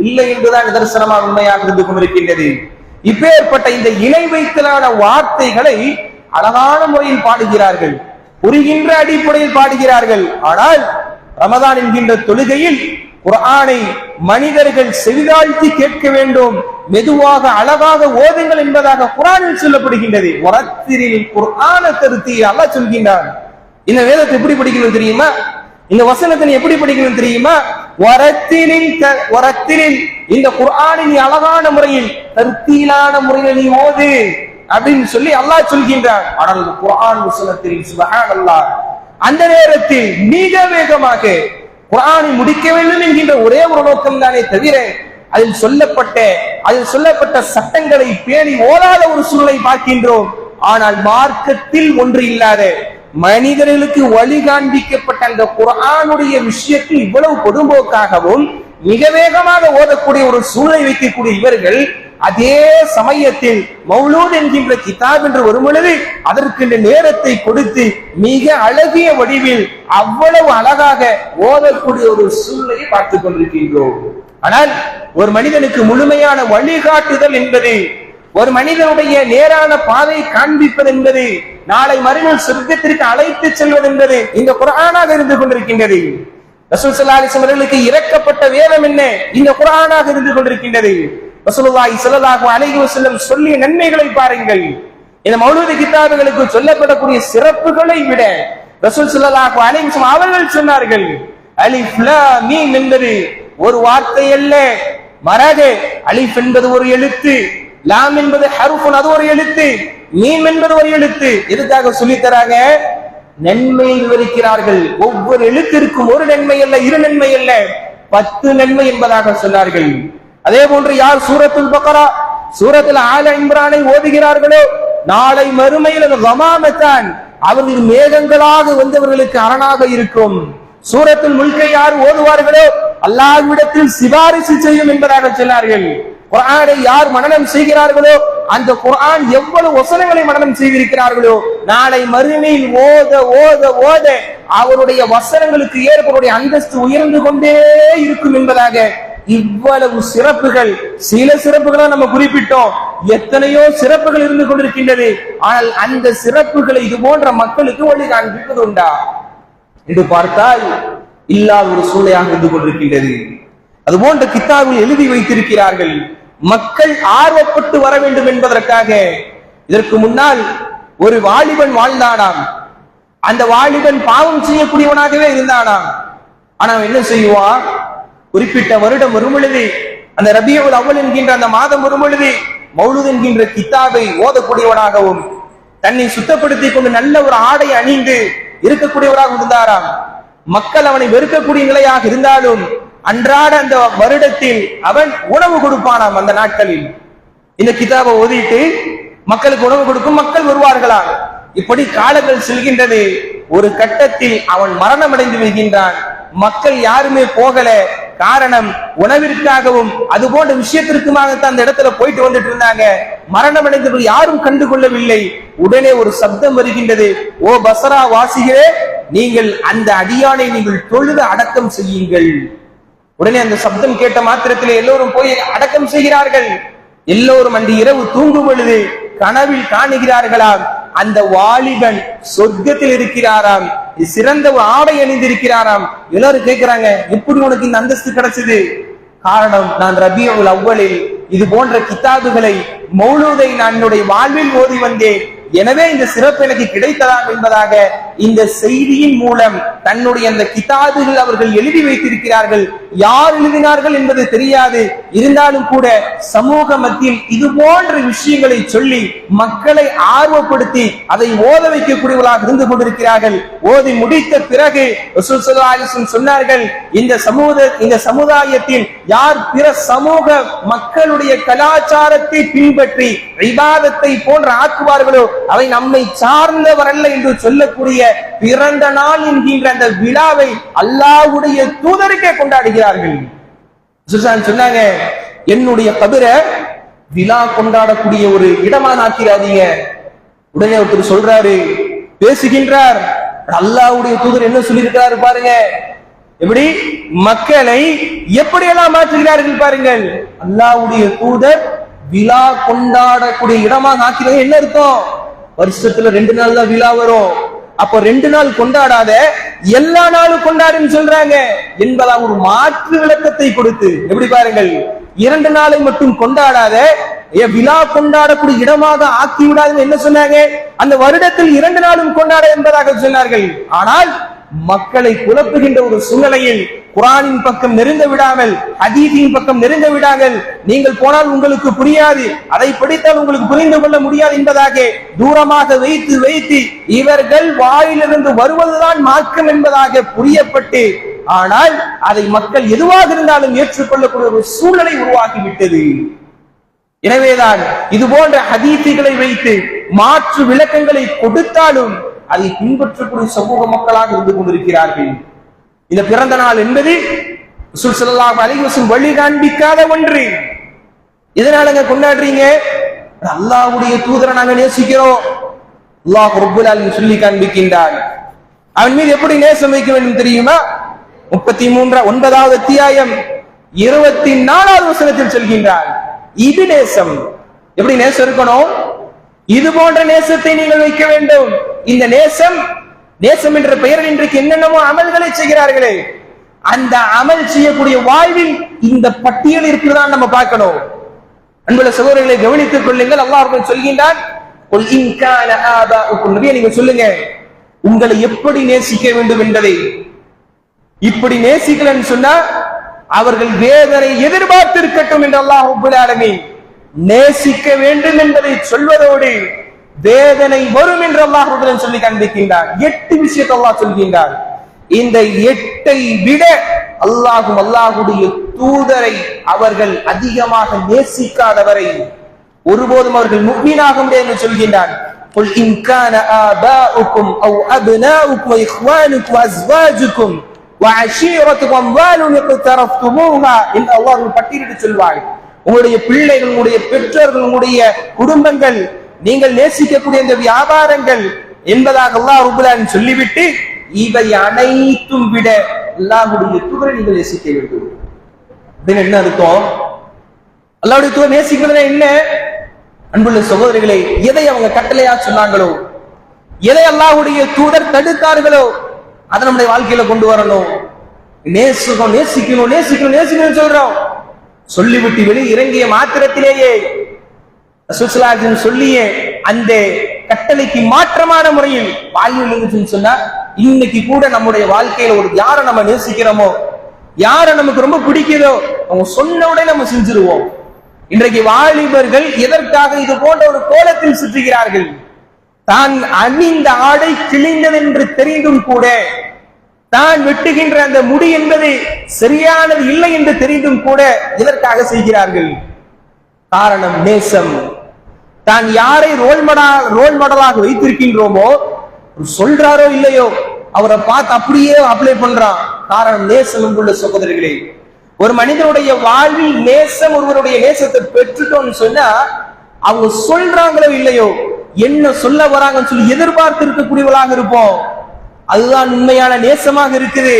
இல்லை என்றுதான் நிதர்சனமான உண்மையாக இருந்து கொண்டிருக்கின்றது. இப்பேற்பட்ட இந்த இணை வைத்தலான வார்த்தைகளை அழகான முறையில் பாடுகிறார்கள், புரிகின்ற அடிப்படையில் பாடுகிறார்கள். ஆனால் ரமதான் என்கின்ற தொழுகையில் குர்ஆனை மனிதர்கள் செவிதாழ்த்தி கேட்க வேண்டும், மெதுவாக அழகாக ஓதுங்கள் என்பதாக குர்ஆனில் சொல்லப்படுகின்றது. வரத்திரில் குர்ஆன தருத்தி அல்லாஹ் சொல்கின்றான். இந்த வேதத்தை எப்படி படிக்கணும் தெரியுமா? இந்த வசனத்தை எப்படி படிக்கணும் தெரியுமா? வரத்திரில் இந்த குர்ஆனை நீ அழகான முறையில் தர்த்தீலான முறையில் நீ ஓது அப்படின்னு சொல்லி அல்லாஹ் சொல்கின்றான். ஆனால் குர்ஆன் வசனத்தில் சுப்ஹானல்லாஹ் அந்த நேரத்தில் மிக வேகமாக குர்ஆனை முடிக்க வேண்டும் என்கின்ற ஒரே ஒரு நோக்கம் தானே தவிர அதில் சொல்லப்பட்ட சட்டங்களை பேணி ஓதாத ஒரு சூழலை பார்க்கின்றோம். ஆனால் மார்க்கத்தில் ஒன்று இல்லாத மனிதர்களுக்கு வழி காண்பிக்கப்பட்ட அந்த குர்ஆனுடைய விஷயத்தில் இவ்வளவு பொதும்போக்காகவும் மிக வேகமாக ஓதக்கூடிய ஒரு சூழலை வைக்கக்கூடிய இவர்கள் அதே சமயத்தில் மௌலூத் என்கின்ற கிதாப் என்று வரும் பொழுது அதற்கு நேரத்தை கொடுத்து மிக அழகிய வடிவில் அவ்வளவு அழகாக ஓதக்கூடிய ஒரு சூழ்நிலையை பார்த்துக் கொண்டிருக்கின்றோம். ஆனால் ஒரு மனிதனுக்கு முழுமையான வழிகாட்டுதல் என்பது, ஒரு மனிதனுடைய நேரான பாதை காண்பிப்பது என்பது, நாளை மறுநாள் சொர்க்கத்திற்கு அழைத்து செல்வது என்பது இந்த குர்ஆனாக இருந்து கொண்டிருக்கின்றது. ரசூல் ஸல்லல்லாஹு அலைஹி வஸல்லம் அவர்களுக்கு இறக்கப்பட்ட வேதம் என்ன? இந்த குர்ஆனாக இருந்து கொண்டிருக்கின்றது. ரசூலுல்லாஹி ஸல்லல்லாஹு அலைஹி வஸல்லம் சொல்லிய நன்மைகளை பாருங்கள். இந்த மௌலூது கிதாபுகளுக்கு சொல்லப்படக்கூடிய சிறப்புகளை விட ரசூல் ஸல்லல்லாஹு அலைஹி வஸல்லம் அவர்கள் சொன்னார்கள், அலிஃப் லாம் மீம் என்பது ஒரு வார்த்தை அல்ல, மரது. அலிஃப் என்பது ஒரு எழுத்து, லாம் என்பது ஹர்ஃபுன், அது ஒரு எழுத்து, மீம் என்பது ஒரு எழுத்து. எதுக்காக சொல்லி தராங்க? நன்மை விவரிக்கிறார்கள். ஒவ்வொரு எழுத்திற்கும் ஒரு நன்மை அல்ல, இரு நன்மை அல்ல, 10 நன்மை என்பதாக சொன்னார்கள். அதே போன்று யார் சூரத்துல் பக்ரா, சூரத்துல் ஆல இம்ரானை ஓதுகிறார்களோ நாளை மறுமையில் கமாமத்தான், அவர்கள் மேகங்களாக வந்தவர்களுக்கு அரணாக இருக்கும். சூரத்துல் முல்கை யார் ஓதுவார்களோ அல்லாஹ்விடத்தில் சிபாரிசு செய்யும் என்பதாக சொன்னார்கள். குர்ஆனை யார் மனனம் செய்கிறார்களோ அந்த குர்ஆன் எவ்வளவு வசனங்களை மனனம் செய்திருக்கிறார்களோ நாளை மறுமையில் ஓத ஓத ஓத அவருடைய வசனங்களுக்கு ஏற்படைய அந்தஸ்து உயர்ந்து கொண்டே இருக்கும் என்பதாக இவ்வளவு சிறப்புகள். சில சிறப்புகளை நம்ம குறிப்பிட்டோம், எத்தனையோ சிறப்புகள் இருந்து கொண்டிருக்கின்றது. ஆனால் அந்த சிறப்புகளை இது போன்ற மக்களுக்கு வழி காண்பிப்பது உண்டா என்று பார்த்தால் இல்லாத ஒரு சூழ்நிலையாக இருந்து கொண்டிருக்கின்றது. அதுபோன்ற கித்தாபில் எழுதி வைத்திருக்கிறார்கள், மக்கள் ஆர்வப்பட்டு வர வேண்டும் என்பதற்காக. இதற்கு முன்னால் ஒரு வாலிபன் வாழ்ந்தானாம். அந்த வாலிபன் பாவம் செய்யக்கூடியவனாகவே இருந்தானாம். ஆனா என்ன செய்வான்? குறிப்பிட்ட வருடம் வரும் பொழுது, அந்த ரபியுல் அவ்வல் என்கின்ற அந்த மாதம் வரும் பொழுது மௌலூத் என்கின்ற கித்தாபை ஓதக்கூடியவனாகவும் தன்னை சுத்தப்படுத்திக் கொண்டு நல்ல ஒரு ஆடை அணிந்து இருக்கக்கூடியவராக இருந்தாராம். மக்கள் அவனை வெறுக்கக்கூடிய நிலையாக இருந்தாலும் அன்றாட அந்த வருடத்தில் அவன் உணவு கொடுப்பானாம். அந்த நாட்களில் இந்த கிதாபை ஓதிட்டு மக்களுக்கு உணவு கொடுக்கும், மக்கள் வருவார்களாம். இப்படி காலங்கள் செல்கின்றது. ஒரு கட்டத்தில் அவன் மரணம் அடைந்து விடுகின்றான். மக்கள் யாருமே போகல. காரணம், உணவிற்காகவும் அது போன்ற விஷயத்திற்குமாகத்தான் அந்த இடத்துல போயிட்டு வந்துட்டு இருந்தாங்க. மரணம் அடைந்தவர்கள் யாரும் கண்டு கொள்ளவில்லை. உடனே ஒரு சப்தம் வருகின்றது, ஓ பஸ்ரா வாசிகளே, நீங்கள் அந்த அடியானை நீங்கள் தொழுது அடக்கம் செய்யுங்கள். உடனே அந்த சப்தம் கேட்ட மாத்திரத்திலே எல்லோரும் போய் அடக்கம் செய்கிறார்கள். எல்லோரும் அன்று இரவு தூங்கும் பொழுது கனவில் காணுகிறார்களாம், அந்த வாலிபன் சொர்க்கத்தில் இருக்கிறாராம், சிறந்த ஒரு ஆடை அணிந்திருக்கிறாராம். எல்லாரும் கேட்கிறாங்க, எப்படி உனக்கு இந்த அந்தஸ்து கிடைச்சது? காரணம், நான் ரபியுல் அவ்வலில் இது போன்ற கித்தாபுகளை மௌலூதை நான் என்னுடைய வாழ்வில் ஓதி வந்தேன், எனவே இந்த சிறப்பு எனக்கு கிடைத்ததாம் என்பதாக இந்த செய்தியின் மூலம் தன்னுடைய அந்த கிதாபுகள் அவர்கள் எழுதி வைத்திருக்கிறார்கள். யார் எழுதினார்கள் என்பது தெரியாது. இருந்தாலும் கூட சமூக மத்தியில் இது போன்ற விஷயங்களை சொல்லி மக்களை ஆர்வப்படுத்தி அதை ஓத வைக்கக்கூடியவர்களாக இருந்து கொண்டிருக்கிறார்கள். ஓதி முடித்த பிறகு ரசூல் ஸல்லல்லாஹு அலைஹி வஸல்லம் சொன்னார்கள், இந்த சமுதாயத்தில் யார் பிற சமூக மக்களுடைய கலாச்சாரத்தை பின்பற்றி இபாதத்தை போன்ற ஆக்குவார்களோ அவை நம்மை சார்ந்தவர் அல்ல என்று சொல்லக்கூடிய பிறந்த நாள் என்கின்ற அந்த விழாவை அல்லாஹ்வுடைய தூதருக்கே கொண்டாடுகிறார்கள். சொன்னாங்க, என்னுடைய கபரை விழா கொண்டாடக்கூடிய ஒரு இடமா ஆக்கிறாதீங்க. உடனே ஒருத்தர் சொல்றாரு, பேசுகின்றார், அல்லாஹ்வுடைய தூதர் என்ன சொல்லியிருக்கிறாரு பாருங்க, எப்படி மக்களை எப்படியெல்லாம் மாற்றுகிறார்கள் பாருங்கள். அல்லாஹ்வுடைய தூதர் விழா கொண்டாடக்கூடிய இடமாக ஆக்கிறது என்ன அர்த்தம்? வருஷத்துல 2 நாள் தான் விழா வரும். அப்ப 2 நாள் கொண்டாடாத எல்லா நாளும் கொண்டாடுன்னு சொல்றாங்க என்பதா ஒரு மாற்று விளக்கத்தை கொடுத்து, எப்படி பாருங்கள், 2 நாளை மட்டும் கொண்டாடாத விழா கொண்டாடக்கூடிய இடமாக ஆக்கி விடாதுன்னு என்ன சொன்னாங்க? அந்த வருடத்தில் 2 நாளும் கொண்டாட என்பதாக சொன்னார்கள். ஆனால் மக்களை குழப்புகின்ற ஒரு சூழ்நிலையில் குர்ஆனின் பக்கம் நெருங்க விடாமல், ஹதீஸின் பக்கம் நெருங்க விடாமல், நீங்கள் போனால் உங்களுக்கு புரியாது, அதை படித்தால் உங்களுக்கு புரிந்து கொள்ள முடியாது என்பதாக தூரமாக வைத்து வைத்து இவர்கள் வாயிலிருந்து வருவதுதான் மார்க்கம் என்பதாக புரியப்பட்டு, ஆனால் அதை மக்கள் எதுவாக இருந்தாலும் ஏற்றுக்கொள்ளக்கூடிய ஒரு சூழ்நிலை உருவாக்கிவிட்டது. எனவேதான் இது போன்ற ஹதீஸுகளை வைத்து மாற்று விளக்கங்களை கொடுத்தாலும் அதை பின்பற்றக்கூடிய சமூக மக்களாக இருந்து கொண்டிருக்கிறார்கள். இந்த பிறந்த நாள் என்பது ரசூல் ஸல்லல்லாஹு அலைஹி வஸல்லம் வழி காண்பிக்காத ஒன்று. எதனாலங்க கொண்டாடுறீங்க? அல்லாஹ்வுடைய தூதரை நாங்க நேசிக்கிறோம், அல்லாஹ் ரப்பல் ஆலமீன் சொல்லி காண்பிக்கின்றான். அவன் மீது எப்படி நேசம் வைக்க வேண்டும் தெரியுமா? 39வது அத்தியாயம் 24வது வசனத்தில் சொல்கின்றார், இது நேசம். எப்படி நேசம் இருக்கணும்? இது போன்ற நேசத்தை நீங்கள் வைக்க வேண்டும். இந்த நேசம் என்ற பெயரில் இன்றைக்கு என்னென்னமோ அமல்களை செய்கிறார்களே, அந்த அமல் செய்யக்கூடிய வாழ்வில் இந்த பட்டியல் இருக்கிறதா நம்ம பார்க்கணும். அன்புள்ள சகோதரர்களை கவனித்துக் கொள்ளுங்கள். அல்லாஹ் சொல்கின்றான், நீங்க சொல்லுங்க உங்களை எப்படி நேசிக்க வேண்டும் என்பதை. இப்படி நேசிக்கலன்னு சொன்னா அவர்கள் வேதனை எதிர்பார்த்து இருக்கட்டும் என்று அல்லாஹ் ரப்பல் ஆலமீன் நேசிக்க வேண்டும் என்பதை சொல்வதோடு வேதனை வரும் என்று அல்லாஹ் ரப்பல் சொல்லி காண்பிக்கின்றார். 8 விஷயத்தை அல்லாஹ் சொல்கின்றார். இந்த 8ஐ விட அல்லாஹுடைய தூதரை அவர்கள் அதிகமாக நேசிக்காதவரை ஒருபோதும் அவர்கள் முஃமினாக முடியாது என்று சொல்கின்றார். قل إن كان آباؤكم أو أبناؤكم وإخوانكم وأزواجكم وعشيرتكم أموال اقترفتموها إن الله பட்டியலிட்டு சொல்வார். உங்களுடைய பிள்ளைகள், உங்களுடைய பெற்றோர்கள், உங்களுடைய குடும்பங்கள், நீங்கள் நேசிக்கக்கூடிய இந்த வியாபாரங்கள் என்பதாக அல்லாஹ் ரப்பல் ஆலமீன் சொல்லிவிட்டு இவை அனைத்தும் விட அல்லாஹ்வுடைய தூதரை நீங்கள் நேசிக்க வேண்டும். என்ன அர்த்தம்? அல்லாஹ்வுடைய தூதர் நேசிக்கிறது என்ன? அன்புள்ள சகோதரிகளை, எதை அவங்க கட்டளையா சொன்னாங்களோ, எதை அல்லாஹ்வுடைய தூதர் தடுத்தார்களோ அதை நம்முடைய வாழ்க்கையில கொண்டு வரணும். நேசிக்கணும் சொல்றோம். சொல்லிவிட்டு வெளியே இறங்கிய மாத்திரத்திலேயே சொல்லியே அந்த கட்டளைக்கு மாற்றமான முறையில் வாழ்வில் சொன்னா, இன்னைக்கு கூட நம்முடைய வாழ்க்கையில ஒரு யாரை நம்ம நேசிக்கிறோமோ, யாரை நமக்கு ரொம்ப பிடிக்குதோ அவங்க சொன்ன உடனே நம்ம செஞ்சிருவோம். இன்றைக்கு வாலிபர்கள் எதற்காக இது போன்ற ஒரு கோலத்தில் சுற்றுகிறார்கள்? தான் அணிந்த ஆடை கிழிந்தது என்று தெரிந்தும் கூட, தான் வெட்டுகின்ற அந்த முடி என்பது சரியானது இல்லை என்று தெரிந்தும் கூட எதற்காக செய்கிறார்கள்? காரணம் நேசம். தான் யாரை ரோல் மாடலாக வைத்திருக்கின்றோமோ, சொல்றாரோ இல்லையோ அவரை பார்த்து அப்படியே அப்ளை பண்றான். காரணம் நேசம். உள்ள சகோதரர்களே, ஒரு மனிதனுடைய வாழ்வில் நேசம், ஒருவருடைய நேசத்தை பெற்றுட்டோம்னு சொன்னா அவங்க சொல்றாங்களோ இல்லையோ, என்ன சொல்ல வராங்கன்னு சொல்லி எதிர்பார்த்து இருக்கக்கூடியவர்களாக இருப்போம். அதுதான் உண்மையான நேசமாக இருக்குது.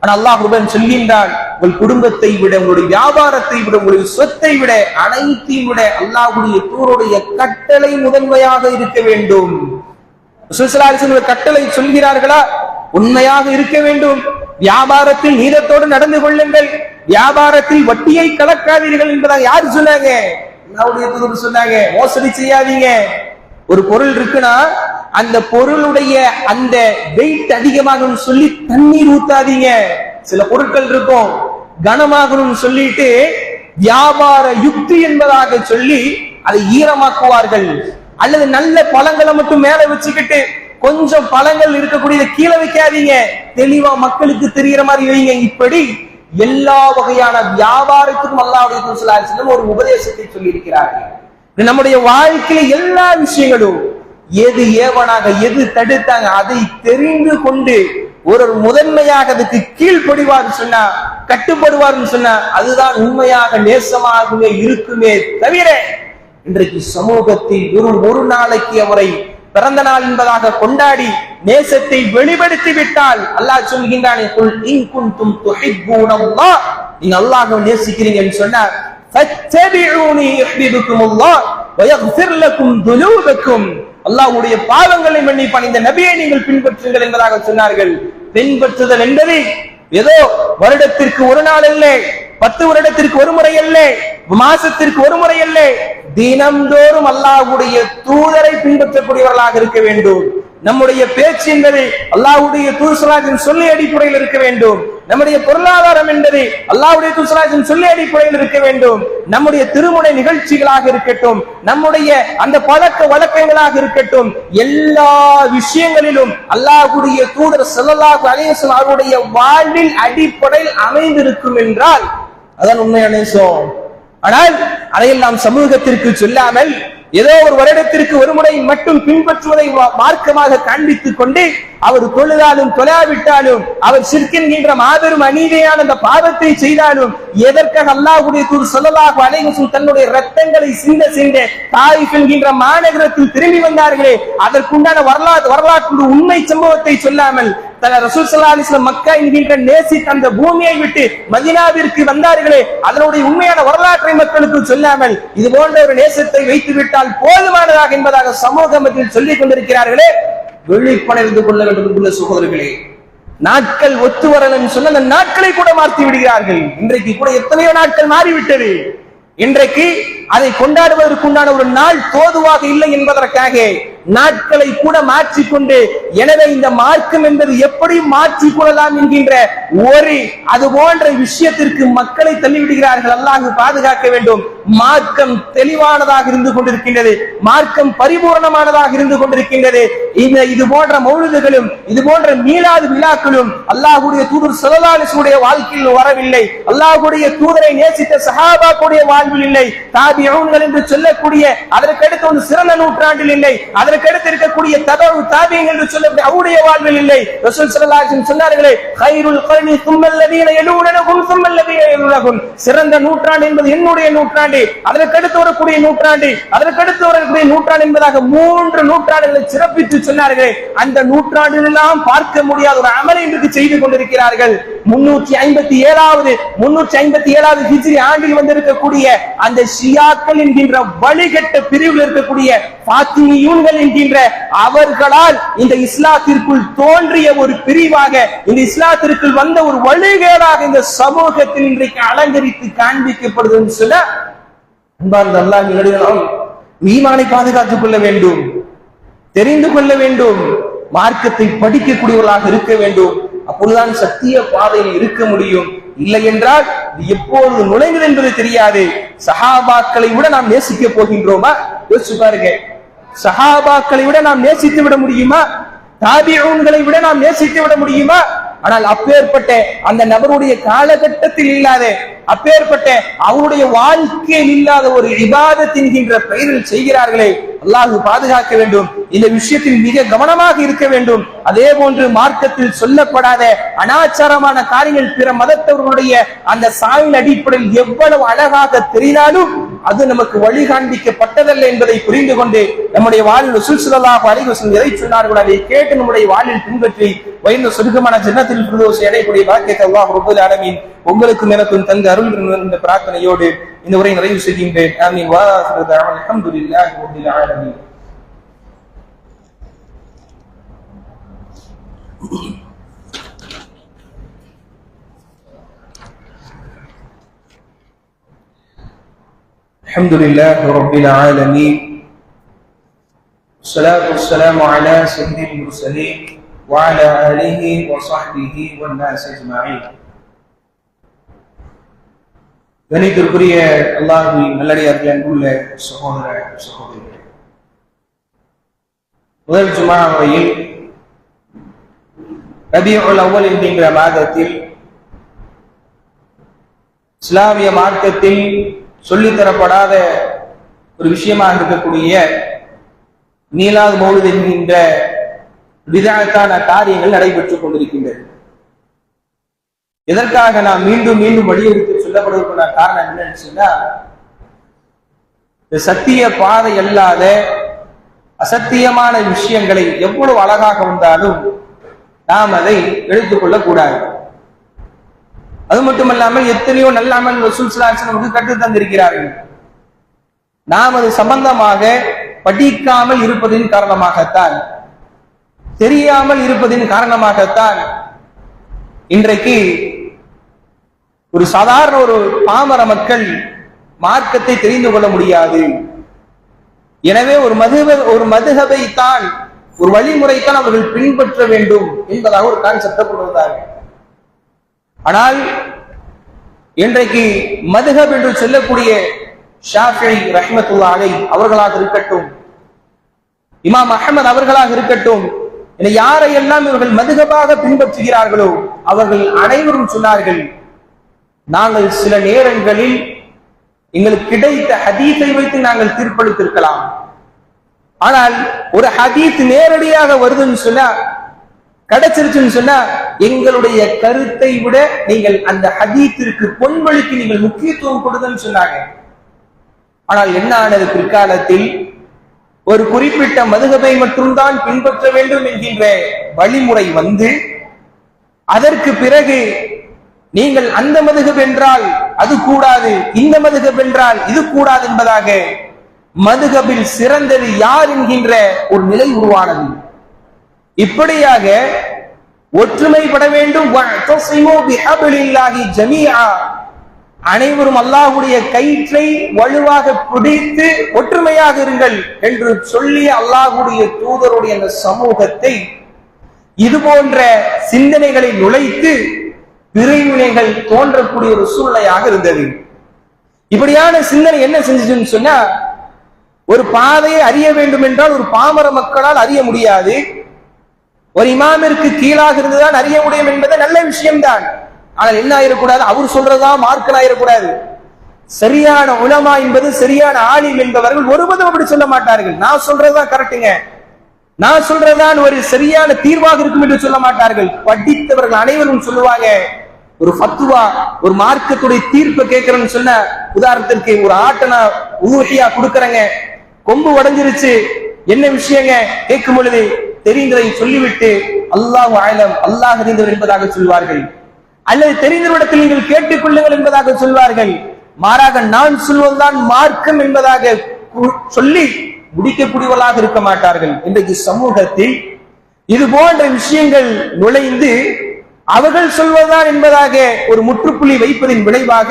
ஆனா அல்லாஹ் சொல்கின்றான், உங்கள் குடும்பத்தை விட, உங்களுடைய வியாபாரத்தை விட, உங்களுடைய சொத்தை விட, அனைத்தையும் விட அல்லாஹ்வுடைய தூதருடைய கட்டளை முதன்மையாக இருக்க வேண்டும். கட்டளை சொல்கிறார்களா? உண்மையாக இருக்க வேண்டும். வியாபாரத்தில் நீதத்தோடு நடந்து கொள்ளுங்கள், வியாபாரத்தில் வட்டியை கலக்காதீர்கள் என்பதாக யாரு சொன்னாங்க? அல்லாஹ்வுடைய தூதர் சொன்னாங்க. மோசடி செய்யாதீங்க. ஒரு பொருள் இருக்குன்னா அந்த பொருளுடைய அந்த வெயிட் அதிகமாகணும்னு சொல்லி தண்ணீர் ஊத்தாதீங்க. சில பொருட்கள் இருக்கும் கனமாகணும்னு சொல்லிட்டு வியாபார யுக்தி என்பதாக சொல்லி அதை ஈரமாக்குவார்கள். அல்லது நல்ல பழங்களை மட்டும் மேல வச்சுக்கிட்டு கொஞ்சம் பழங்கள் இருக்கக்கூடியதை கீழே வைக்காதீங்க, தெளிவா மக்களுக்கு தெரிகிற மாதிரி வைங்க. இப்படி எல்லா வகையான வியாபாரத்துக்கும் அல்லாஹ்வுடைய தூதர் ஸல்லல்லாஹு அலைஹி வஸல்லம் ஒரு உபதேசத்தை சொல்லி இருக்கிறார்கள். நம்முடைய வாழ்க்கையில எல்லா விஷயங்களும் எது ஏவனாக, எது தடுத்தாங்க அதை தெரிந்து கொண்டு ஒரு முதன்மையாக அதுக்கு கீழ்ப்படிவார் சொன்னா, கட்டுப்படுவார் சொன்னா அதுதான் உண்மையாக நேசமாகவே இருக்குமே தவிர, இன்றைக்கு சமூகத்தில் ஒரு நாளைக்கு அவரை பிறந்த நாள் என்பதாக கொண்டாடி நேசத்தை வெளிப்படுத்தி விட்டால் அல்லாஹ் சொல்கின்றானே, குல் இன் குன்தும் துஹிப்பூனல்லாஹ், நீங்க அல்லாஹ்வை நேசிக்கிறீங்கன்னு சொன்னா ஃபத்தபிஊனி யுஹிப்புக்குமுல்லாஹ் வ யக்ஃபிர் லக்கும் துனூபக்கும், அல்லாஹ்வுடைய பாவங்களை மன்னிப்பான், இந்த நபியை நீங்கள் பின்பற்றுங்கள் என்பதாக சொன்னார்கள். பின்பற்றுதல் என்பது ஏதோ வருடத்திற்கு ஒரு நாள் அல்ல, 10 வருடத்திற்கு ஒரு முறை அல்ல, மாசத்திற்கு ஒரு முறை அல்ல, தினம்தோறும் அல்லாஹ்வுடைய தூதரை பின்பற்றக்கூடியவர்களாக இருக்க வேண்டும். நம்முடைய பேச்சு என்பது அல்லாஹ்வுடைய தூதர் சொல்லி அடிப்படையில் இருக்க வேண்டும். நம்முடைய பொருளாதாரம் என்பது அல்லாஹ்வுடைய தூதர் சொல்லி அடிப்படையில் இருக்க வேண்டும். நம்முடைய திருமண நிகழ்ச்சிகளாக இருக்கட்டும், நம்முடைய அந்த பழக்க வழக்கங்களாக இருக்கட்டும், எல்லா விஷயங்களிலும் அல்லாஹ்வுடைய தூதர் ஸல்லல்லாஹு அலைஹி வஸல்லம் அவருடைய வாழ்வில் அடிப்படையில் அமைந்திருக்கும் என்றால் அதான் உண்மையான நேசம். ஆனால் அதையெல்லாம் சமூகத்திற்கு சொல்லாமல் ஏதோ ஒரு வருடத்திற்கு ஒரு முறை மட்டும் பின்பற்றுவதை மார்க்கமாக காண்பித்துக் கொண்டு அவர் தொழுதாலும் தொழாவிட்டாலும், அவர் சிற்கின்ற மாபெரும் அநீதியான அந்த பாவத்தை செய்தாலும் எதற்காக அல்லாஹ்வுடைய தூதர் ஸல்லல்லாஹு அலைஹி வஸல்லம் தன்னுடைய ரத்தங்களை சிந்த தாயிஃப் என்கின்ற மாநகரத்தில் திரும்பி வந்தார்களே, அதற்குண்டான வரலாற்று உண்மை சம்பவத்தை சொல்லாமல் ரசூல் ஸல்லல்லாஹு அலைஹி வஸல்லம் மக்கா என்கின்ற நேசித்த அந்த பூமியை விட்டு மதீனாவிற்கு வந்தார்களே, அதனுடைய உண்மையான வரலாற்றை மக்களுக்கு சொல்லாமல் இது போன்ற ஒரு நேசத்தை வைத்து விட்டால் போதுமானதாக என்பதாக சமூக மத்தியில் சொல்லிக் கொண்டிருக்கிறார்களே, வெளிப்படைந்து கொள்ள வேண்டும் சகோதரர்களே. நாட்கள் ஒத்து வரலன்னு சொன்ன அந்த நாட்களை கூட மாற்றி விடுகிறார்கள். இன்றைக்கு கூட எத்தனையோ நாட்கள் மாறிவிட்டது. இன்றைக்கு அதை கொண்டாடுவதற்குண்டான ஒரு நாள் தோதுவாக இல்லை என்பதற்காக நாட்களை கூட மாற்றிக்கொண்டு, எனவே இந்த மார்க்கம் என்பது எப்படி மாற்றிக் கொள்ளலாம் என்கின்ற ஒரு அது போன்ற விஷயத்திற்கு மக்களை தள்ளிவிடுகிறார்கள். அல்லாஹ் பாதுகாக்க வேண்டும். மார்க்கம் தெளிவானதாக இருந்து கொண்டிருக்கின்றது, மார்க்கம் பரிபூர்ணமானதாக இருந்து கொண்டிருக்கின்றது. இது போன்ற மௌலிதுகளும் இது போன்ற மீலாது விழாக்களும் அல்லாஹ்வுடைய தூதர் ஸல்லல்லாஹு அலைஹி வஸல்லம் வாழ்க்கையில் வரவில்லை. அல்லாஹ்வுடைய தூதரை நேசித்த சஹாபாக்களுடைய வாழ்வில் இல்லை. தாபிஊன்கள் என்று சொல்லக்கூடிய அதற்கடுத்து ஒரு சிறந்த நூற்றாண்டில் இல்லை. அதற்கடுத்து இருக்கக்கூடிய தபவு தாபியீன்கள் என்று சொல்லக்கூடிய அவருடைய வாழ்வில் இல்லை. ரசூல் ஸல்லல்லாஹு அலைஹி வஸல்லம் சொன்னார்களே, கைருல் கர்னி சும்மல் லதீன யலூனஹும் சும்மல் லதீன யலூனஹும், சிறந்த நூற்றாண்டு என்பது என்னுடைய நூற்றாண்டு, அதற்கடுத்து வரக்கூடிய நூற்றாண்டு, அதற்கடுத்து வரக்கூடிய நூற்றாண்டு என்பதாக 3 நூற்றாண்டுகளை சிறப்பித்து சொன்னார்களே, அந்த நூற்றாண்டிலெல்லாம் பார்க்க முடியாத ஒரு அமலை இன்றைக்கு செய்து கொண்டிருக்கிறார்கள். 357வது ஹிஜ்ரி ஆண்டில் வந்திருக்கக்கூடிய அந்த ஷியாக்கள் என்கின்ற வழிகட்ட பிரிவில் இருக்கக்கூடிய ஃபாத்திமியூன்கள் என்கின்ற அவர்களால் இந்த இஸ்லாத்திற்குள் தோன்றிய ஒரு பிரிவாக, இந்த இஸ்லாத்திற்குள் வந்த ஒரு வழிகேடாக இந்த சமூகத்தில் இன்றைக்கு அலங்கரித்து காண்பிக்கப்படுதுன்னு சொல்ல, அன்பார்ந்த அல்லாஹ்வின் ஈமானை பாதுகாத்துக் கொள்ள வேண்டும், தெரிந்து கொள்ள வேண்டும், மார்க்கத்தை படிக்கக்கூடியவர்களாக இருக்க வேண்டும். அப்பொழுதுதான் சத்திய பாதையில் இருக்க முடியும். இல்லை என்றால் எப்போது நுழைந்தது என்பது தெரியாது. சஹாபாக்களை விட நாம் நேசிக்க போகின்றோமா? யோசிச்சு பாருங்க. சஹாபாக்களை விட நாம் நேசித்து விட முடியுமா? தாபிஊன்களை விட நாம் நேசித்து விட முடியுமா? ஆனால் அப்பேற்பட்ட அந்த நபருடைய காலகட்டத்தில் இல்லாத, அப்பேற்பட்ட அவருடைய வாழ்க்கையில் இல்லாத ஒரு இபாதத் என்கின்ற பெயரில் செய்கிறார்களே, அல்லாஹ் பாதுகாக்க வேண்டும். இந்த விஷயத்தில் மிக கவனமாக இருக்க வேண்டும். அதே போன்று மார்க்கத்தில் சொல்லப்படாத அனாச்சாரமான காரியங்கள் பிற மதத்தவர்களுடைய அந்த சாயின் அடிப்படையில் எவ்வளவு அழகாக தெரிந்தாலும் அது நமக்கு வழி காண்பிக்கப்பட்டதல்ல என்பதை புரிந்து கொண்டு நம்முடைய வாழ்வில் ரசூல் ஸல்லல்லாஹு அலைஹி வஸல்லம் எதை சொன்னார்கள் அதை கேட்டு நம்முடைய வாழ்வில் பின்பற்றி உயர்ந்த சொர்க்கமான ஜன்னத்தில் ஃபிர்தௌஸை அடையக்கூடிய பாக்கியத்தை அல்லாஹ் ரப்பல் ஆலமீன் உங்களுக்கும் எனக்கும் தந்த அருள் என்ற பிரார்த்தனையோடு இந்த உரையை நிறைவு செய்கின்றேன். ஆமீன். வா ஆகிரு தஅவானா அல்ஹம்துலில்லாஹி ரப்பில் ஆலமீன். அல்ஹம்துலில்லாஹி ரப்பில் ஆலமீன். والصلاة والسلام على سيد المرسلين وعلى آله وصحبه والناس أجمعين. கணித்திற்குரிய அல்லாஹ்வின் நல்லடியார்களே, அன்புள்ள சகோதர சகோதரிகளே, முதல் ஜுமா முறையில் ரபீஉல் அவ்வல் என்கின்ற மாதத்தில் இஸ்லாமிய மார்க்கத்தில் சொல்லித்தரப்படாத ஒரு விஷயமாக இருக்கக்கூடிய மீலாது மௌலித் என்கின்ற பிதஅத்தான காரியங்கள் நடைபெற்றுக் கொண்டிருக்கின்றது. எதற்காக நாம் மீண்டும் மீண்டும் வலியுறுத்தி சொல்லப்படுவதற்கான காரணம் என்னன்னு சொன்னா, சத்திய பாதை அல்லாத அசத்தியமான விஷயங்களை எவ்வளவு அழகாக வந்தாலும் நாம் அதை எடுத்துக்கொள்ளக் கூடாது. அது மட்டுமல்லாமல் எத்தனையோ நல்ல அமல் ரசூல் ஸல்லல்லாஹு அலைஹி வஸல்லம் கற்றுத் தந்திருக்கிறார்கள். நாம் அது சம்பந்தமாக படிக்காமல் இருப்பதின் காரணமாகத்தான், தெரியாமல் இருப்பதின் காரணமாகத்தான் இன்றைக்கு ஒரு சாதாரண ஒரு பாமர மக்கள் மார்க்கத்தை தெரிந்து கொள்ள முடியாது. எனவே ஒரு மதுஹபை தான், ஒரு வழிமுறைத்தான் அவர்கள் பின்பற்ற வேண்டும் என்பதாக ஒரு கான்செப்டை கொண்டு வந்தார்கள். ஆனால் இன்றைக்கு மதுஹப் என்று சொல்லக்கூடிய ஷாஃபிஈ ரஹ்மத்துல்லாஹி அலைஹி அவர்களாக இருக்கட்டும், இமாம் அஹ்மத் அவர்களாக இருக்கட்டும், யாரையெல்லாம் இவர்கள் மதுஹபாக பின்பற்றுகிறார்களோ அவர்கள் அனைவரும் சொன்னார்கள், நாங்கள் சில நேரங்களில் எங்களுக்கு கிடைத்த ஹதீஸை வைத்து நாங்கள் தீர்ப்பளித்திருக்கலாம். ஆனால் ஒரு ஹதீஸ் நேரடியாக வருதுன்னு சொன்னா, கிடைச்சிருச்சுன்னு சொன்னா, எங்களுடைய கருத்தை விட நீங்கள் அந்த ஹதீஸிற்கு பொன்வழிக்கு நீங்கள் முக்கியத்துவம் கொடுங்கன்னு சொன்னாங்க. ஆனால் என்ன ஆனது, பிற்காலத்தில் ஒரு குறிப்பிட்ட மதுஹபை மட்டும்தான் பின்பற்ற வேண்டும் என்கின்ற வழிமுறை வந்து அதற்கு பிறகு நீங்கள் அந்த மதுஹப் என்றால் அது கூடாது, இந்த மதுஹப் என்றால் இது கூடாது என்பதாக மதுஹபில் சிறந்தது யார் என்கின்ற ஒரு நிலை உருவானது. இப்படியாக ஒற்றுமைப்பட வேண்டும். அனைவரும் அல்லாஹ்வுடைய கயிற்றை வலுவாக பிடித்து ஒற்றுமையாக இருங்கள் என்று சொல்லி அல்லாஹ்வுடைய தூதருடைய அந்த சமூகத்தை இது போன்ற சிந்தனைகளை நுழைத்து பிரிவினைகள் தோன்றக்கூடிய ஒரு சூழ்நிலையாக இருந்தது. இப்படியான சிந்தனை என்ன செஞ்சுன்னு சொன்னா, ஒரு பாதையை அறிய வேண்டும் என்றால் ஒரு பாமர மக்களால் அறிய முடியாது. ஒரு இமாமிற்கு கீழாக இருந்துதான் அறிய முடியும் என்பது நல்ல விஷயம்தான். ஆனால் என்ன ஆயிடக்கூடாது, அவர் சொல்றதா மார்க்கன் ஆயிடக்கூடாது. சரியான உலமா என்பது, சரியான ஆலிம் என்பவர்கள் ஒருபோதும் அப்படி சொல்ல மாட்டார்கள். நான் சொல்றதுதான் கரெக்டுங்க, நான் சொல்றதுதான் ஒரு சரியான தீர்வாக இருக்கும் என்று சொல்ல மாட்டார்கள். படித்தவர்கள் அனைவரும் சொல்லுவாங்க, ஒரு ஃபத்வா, ஒரு மார்க்கத்துடைய தீர்ப்பை கேட்கிறேன்னு சொன்ன, உதாரணத்திற்கு ஒரு ஆட்டை நான் ஊட்டியா கொடுக்கறேங்க, கொம்பு உடைஞ்சிருச்சு, என்ன விஷயங்க கேட்கும் பொழுது தெரிந்ததை சொல்லிவிட்டு அல்லாஹ் ஆலம், அல்லாஹ் அறிந்தவர் என்பதாக சொல்வார்கள். அல்லது தெரிந்தவரிடத்தில் நீங்கள் கேட்டுக் கொள்ளுங்கள் என்பதாக சொல்வார்கள். மாறாக நான் சொல்வதுதான் மார்க்கம் என்பதாக சொல்லி முடிக்கக்கூடியவர்களாக இருக்க மாட்டார்கள். இன்றைக்கு சமூகத்தில் இது போன்ற விஷயங்கள் நுழைந்து அவர்கள் சொல்வதுதான் என்பதாக ஒரு முற்றுப்புள்ளி வைப்பதின் விளைவாக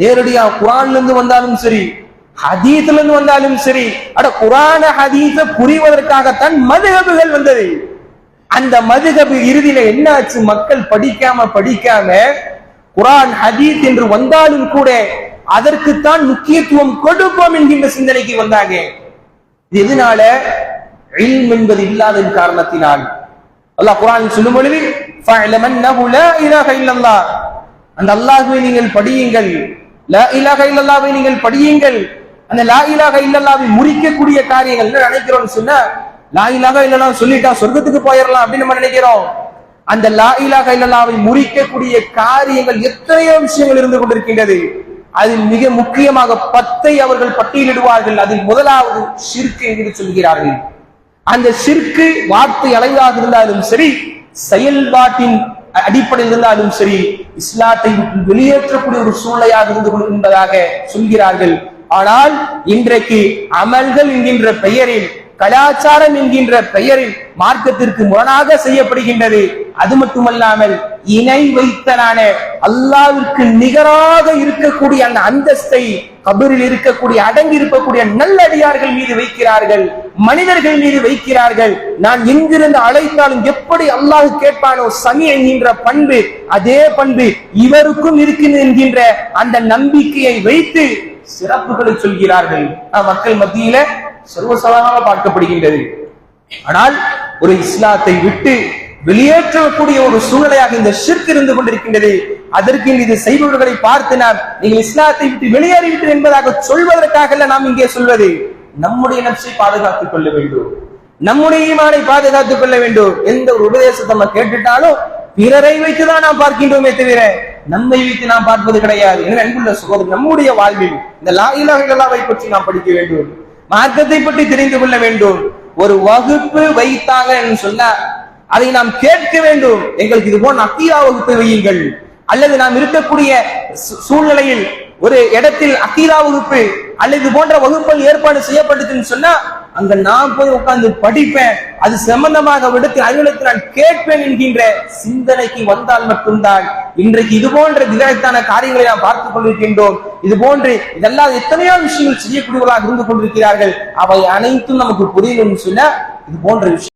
நேரடியாக குர்ஆன்ல இருந்து வந்தாலும் சரி, ஹதீஸ்ல இருந்து வந்தாலும் சரி, குர்ஆன ஹதீஸ புரிவதற்காகத்தான் மதுஹபுகள் வந்தது. அந்த மதுஹப் இறுதியில என்ன ஆச்சு, மக்கள் படிக்காம குர்ஆன் ஹதீஸ் என்று வந்தாலும் கூட அதற்குத்தான் முக்கியத்துவம் கொடுப்போம் என்கின்ற சிந்தனைக்கு வந்தாங்க. எதனால? இல்ம் என்பது இல்லாதன் காரணத்தினால். அல்லாஹ் குர்ஆனில் சொல்லும் பொழுது ஃபஅலம் அன்னஹு லா இலாஹ இல்லல்லாஹ், அந்த அல்லாஹ்வை நீங்கள் படியுங்கள், லா இலாஹ இல்லல்லாஹ்வை நீங்கள் படியுங்கள். அந்த லா இலாஹ இல்லல்லாஹ்வை முறிக்கக்கூடிய காரியங்கள் என்ன நினைக்கிறோம்னு சொன்னா, லா இலாஹ இல்லல்லாஹ் சொல்லிட்டா சொர்க்கத்துக்கு போயிடலாம் அப்படின்னு நம்ம நினைக்கிறோம். அந்த லா இலாஹ இல்லல்லாஹ்வை முறிக்கக்கூடிய காரியங்கள் எத்தனையோ விஷயங்கள் இருந்து கொண்டிருக்கின்றது. அதில் மிக முக்கியமாக 10 அவர்கள் பட்டியலிடுவார்கள். அதில் முதலாவது ஷிர்க் என்று சொல்கிறார்கள். அந்த ஷிர்க் வார்த்தை அளவாக இருந்தாலும் சரி, செயல்பாட்டின் அடிப்படையில் இருந்தாலும் சரி, இஸ்லாத்தை வெளியேற்றக்கூடிய ஒரு சூழ்நிலையாக இருந்து கொண்டிருப்பதாக சொல்கிறார்கள். ஆனால் இன்றைக்கு அமல்கள் என்கின்ற பெயரில், கலாச்சாரம் என்கின்ற பெயரில் மார்க்கத்திற்கு முரணாக செய்யப்படுகின்றது. அது மட்டுமல்லாமல் இணை வைத்தலான அல்லாஹ்விற்கு நிகராக இருக்கக்கூடிய அந்த அந்தஸ்தை கபரில் இருக்கக்கூடிய அடங்கி இருக்கக்கூடிய நல்லடியார்கள் மீது வைக்கிறார்கள், மனிதர்கள் மீது வைக்கிறார்கள். நான் எங்கிருந்து அழைத்தாலும் எப்படி அல்லாஹ் கேட்பானோ சமி என்கின்ற பண்பு, அதே பண்பு இவருக்கும் இருக்கிறது என்கின்ற அந்த நம்பிக்கையை வைத்து சிறப்புகளை சொல்கிறார்கள். மக்கள் மத்தியில சர்வசாதாரணமாக பார்க்கப்படுகின்றது. ஆனால் ஒரு இஸ்லாத்தை விட்டு வெளியேற்றக்கூடிய ஒரு சூழ்நிலையாக இந்த ஷிர்க் இருந்து கொண்டிருக்கின்றது. அதற்கு இது செய்பவர்களை பார்த்து நாம் நீங்கள் இஸ்லாத்தை விட்டு வெளியேறிவிட்டு என்பதாக சொல்வதற்காக நாம் இங்கே சொல்வது, நம்முடைய நப்சை பாதுகாத்துக் கொள்ள வேண்டும், நம்முடைய ஈமானை பாதுகாத்துக் கொள்ள வேண்டும். எந்த ஒரு உபதேசத்தை நம்ம கேட்டுட்டாலும் பிறரை வைத்துதான் நாம் பார்க்கின்றோமே தவிர நம்மை வைத்து நாம் பார்ப்பது கிடையாது. எனவே அன்புள்ள சகோதரர், நம்முடைய வாழ்வில் இந்த லா இலாஹ இல்லல்லாஹ்வை பற்றி நாம் படிக்க வேண்டும், மார்க்கத்தை பற்றி தெரிந்து கொள்ள வேண்டும். ஒரு வகுப்பு வைத்தாங்க என்று சொன்னா அதை நாம் கேட்க வேண்டும். எங்களுக்கு இது போன்ற அக்கீதா வகுப்பு வையுங்கள், அல்லது நாம் இருக்கக்கூடிய சூழ்நிலையில் ஒரு இடத்தில் அக்கீதா வகுப்பு அல்லது இது போன்ற வகுப்புகள் ஏற்பாடு செய்யப்பட்டதுன்னு சொன்னா அங்க நான் போய் உட்கார்ந்து படிப்பேன், அது சம்பந்தமாக விடத்தில் அலுவலகத்தில் நான் கேட்பேன் என்கின்ற சிந்தனைக்கு வந்தால் மட்டும்தான் இன்றைக்கு இது போன்ற விதத்தான காரியங்களை நாம் பார்த்துக் கொண்டிருக்கின்றோம். இது போன்று இதெல்லாம் எத்தனையோ விஷயங்கள் செய்யக்கூடியவர்களாக இருந்து கொண்டிருக்கிறார்கள். அவை அனைத்தும் நமக்கு புரியணும்னு சொன்னா இது போன்ற விஷயம்